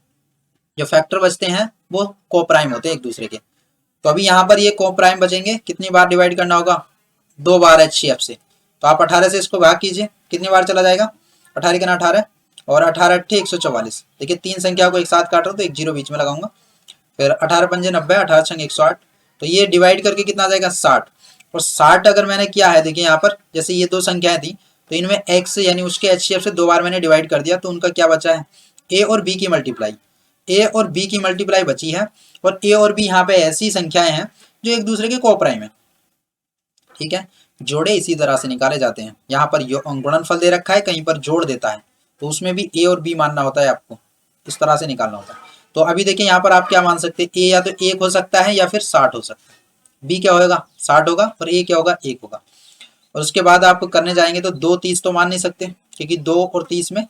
जो फैक्टर बचते हैं वो कोप्राइम होते हैं एक दूसरे के। तो अभी यहाँ पर ये कोप्राइम बचेंगे, कितनी बार डिवाइड करना होगा? 2 बार HCF से। तो आप 18 से इसको भाग कीजिए, कितनी बार चला जाएगा? 18 के ना 18 और 18 × 144। देखिए 3 संख्या को एक साथ काट रहा हूँ तो एक जीरो बीच में लगाऊंगा। फिर 18 × 5 = 90, 18 × 6 = 108। तो ये डिवाइड करके कितना आ जाएगा? 60। और 60 अगर मैंने किया है, देखिए यहाँ पर जैसे ये दो संख्याएं थी तो इनमें x यानी उसके HCF से 2 बार मैंने डिवाइड कर दिया, तो उनका क्या बचा है? a और b की मल्टीप्लाई, a और b की मल्टीप्लाई बची है। और a और b यहाँ पे ऐसी संख्याएं हैं जो एक दूसरे के कोप्राइम है, ठीक है। जोड़े इसी तरह से निकाले जाते हैं। यहाँ पर गुणनफल दे रखा है, कहीं पर जोड़ देता है, तो उसमें भी a और b मानना होता है, आपको इस तरह से निकालना होता है। तो अभी देखिए यहाँ पर आप क्या मान सकते हैं, a या तो 1 हो सकता है या फिर 60 हो सकता है, b क्या होगा? 60 होगा, और a क्या होगा? 1 होगा। और उसके बाद आप करने जाएंगे तो 2 30 तो मान नहीं सकते, क्योंकि 2 और 30 में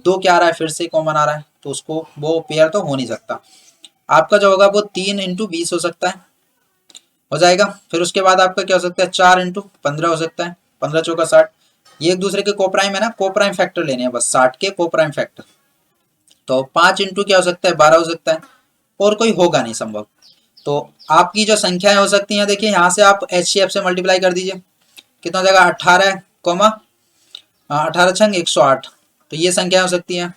2 क्या आ रहा है? फिर से कॉमन आ रहा है, तो उसको वो पेयर तो हो नहीं सकता। आपका जो होगा वो 3×20 हो सकता है, हो जाएगा। फिर उसके बाद आपका क्या हो सकता है? 4×15 हो सकता है, 15 चौका 60। ये एक दूसरे के कोप्राइम है ना, कोप्राइम फैक्टर लेने हैं बस, 60 के कोप्राइम फैक्टर। तो 5 इंटू क्या हो सकता है, 12 हो सकता है, और कोई होगा नहीं संभव। तो आपकी जो संख्याएं हो सकती हैं, देखिए यहाँ से आप HCF से मल्टीप्लाई कर दीजिए, कितना हो जाएगा 18 कॉमा 18 छंग 108। तो ये संख्या हो सकती है।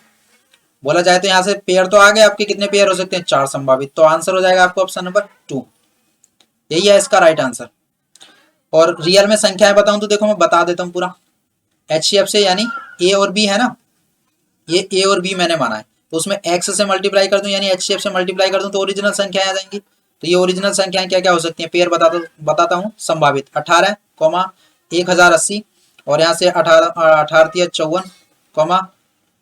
बोला जाए तो यहाँ से पेयर तो आ गए आपके, कितने पेयर हो सकते हैं, 4 संभावित। तो आंसर हो जाएगा आपको ऑप्शन नंबर 2, यही है इसका राइट आंसर। और रियल में संख्याएं बताऊं तो देखो मैं बता देता हूँ पूरा। HCF से यानी A और B है ना, ये A और B मैंने माना है, तो उसमें X से मल्टीप्लाई कर दूं यानी HCF से मल्टीप्लाई कर दूं तो ओरिजिनल संख्याएं आ जाएंगी। तो ये ओरिजिनल संख्याएं क्या क्या हो सकती हैं, पेयर बताता हूँ संभावित 18 कॉमा 1080, और यहाँ से 18 54 कॉमा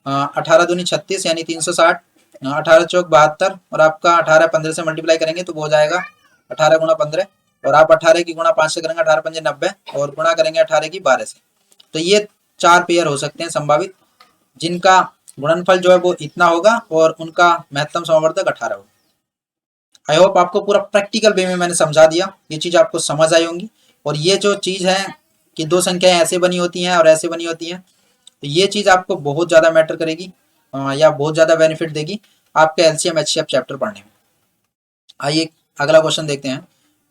18 दूनी 36 यानी 360, 18 चौक 72, और आपका 18 15 से मल्टीप्लाई करेंगे तो वो हो जाएगा 18 गुणा 15, और आप 18 की गुणा 5 से करेंगे 18 पंजे 90, और गुणा करेंगे 18 की 12 से। तो ये 4 पेयर हो सकते हैं संभावित, जिनका गुणनफल जो है वो इतना होगा और उनका महत्तम समवर्धक 18 होगा। आई होप आपको पूरा प्रैक्टिकल वे में मैंने समझा दिया, ये चीज आपको समझ आई होंगी। और ये जो चीज है कि दो संख्याएं ऐसे बनी होती हैं और ऐसे बनी होती हैं, तो ये चीज आपको बहुत ज्यादा मैटर करेगी या बहुत ज्यादा बेनिफिट देगी आपके LCM HCF चैप्टर पढ़ने में। आइए अगला क्वेश्चन देखते हैं।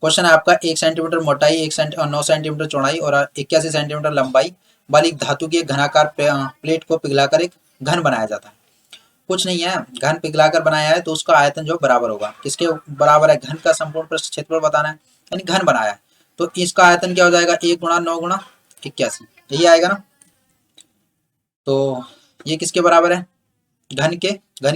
क्वेश्चन है आपका 1 सेंटीमीटर मोटाई 9 सेंटीमीटर चौड़ाई और 81 सेंटीमीटर लंबाई वाली धातु की एक घनाकार प्लेट को पिघलाकर एक घन बनाया जाता है। कुछ नहीं है, घन पिघलाकर बनाया है तो उसका आयतन जो बराबर होगा, किसके बराबर है, घन का संपूर्ण पृष्ठ क्षेत्रफल बताना है, यानी घन बनाया है तो इसका आयतन क्या हो जाएगा 1 गुणा 9 गुणा 81, यही आएगा ना। तो ये किसके बराबर है, घन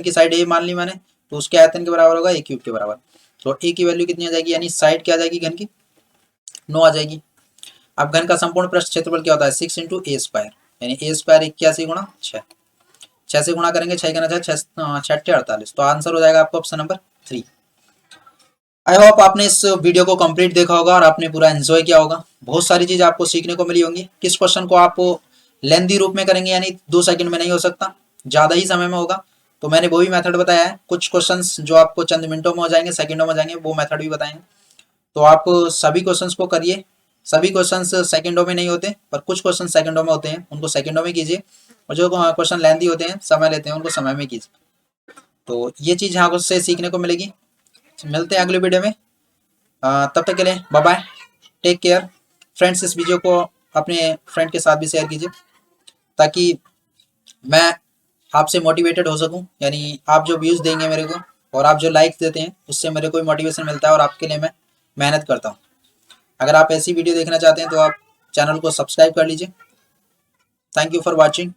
की साइड ए मान ली मैंने, तो उसके आयतन के बराबर होगा a क्यूब के बराबर। तो a की वैल्यू कितनी आ जाएगी, यानी साइड क्या आ जाएगी घन की 9 आ जाएगी। अब घन का संपूर्ण पृष्ठ क्षेत्रफल क्या होता है 6 इंटू ए स्क्वायर, यानी a स्क्वायर 81 गुणा 6, 6 से गुणा करेंगे 6 का 6 48, तो आंसर हो जाएगा आपको ऑप्शन नंबर 3। आई होप आपने इस वीडियो को कंप्लीट देखा होगा और आपने पूरा एंजॉय किया होगा, बहुत सारी चीज आपको सीखने को मिली होंगी। किस क्वेश्चन को आप लेंदी रूप में करेंगे, यानी 2 सेकंड में नहीं हो सकता, ज्यादा ही समय में होगा, तो मैंने वो भी मेथड बताया है। कुछ क्वेश्चंस जो आपको चंद मिनटों में हो जाएंगे, सेकंडों में हो जाएंगे, वो मेथड भी बताएंगे। तो आप सभी क्वेश्चंस को करिए, सभी क्वेश्चंस सेकंडों में नहीं होते पर कुछ क्वेश्चन सेकंडों में होते हैं, उनको सेकंडों में कीजिए, और जो क्वेश्चन लेंदी होते हैं समय लेते हैं उनको समय में कीजिए। तो ये चीज यहाँ से सीखने को मिलेगी। मिलते हैं अगले वीडियो में, तब तक के लिए bye bye, take care. Friends इस वीडियो को अपने फ्रेंड के साथ भी शेयर कीजिए ताकि मैं आपसे मोटिवेटेड हो सकूं, यानी आप जो व्यूज देंगे मेरे को और आप जो लाइक्स देते हैं उससे मेरे को मोटिवेशन मिलता है और आपके लिए मैं मेहनत करता हूं। अगर आप ऐसी वीडियो देखना चाहते हैं तो आप चैनल को सब्सक्राइब कर लीजिए। Thank you for watching.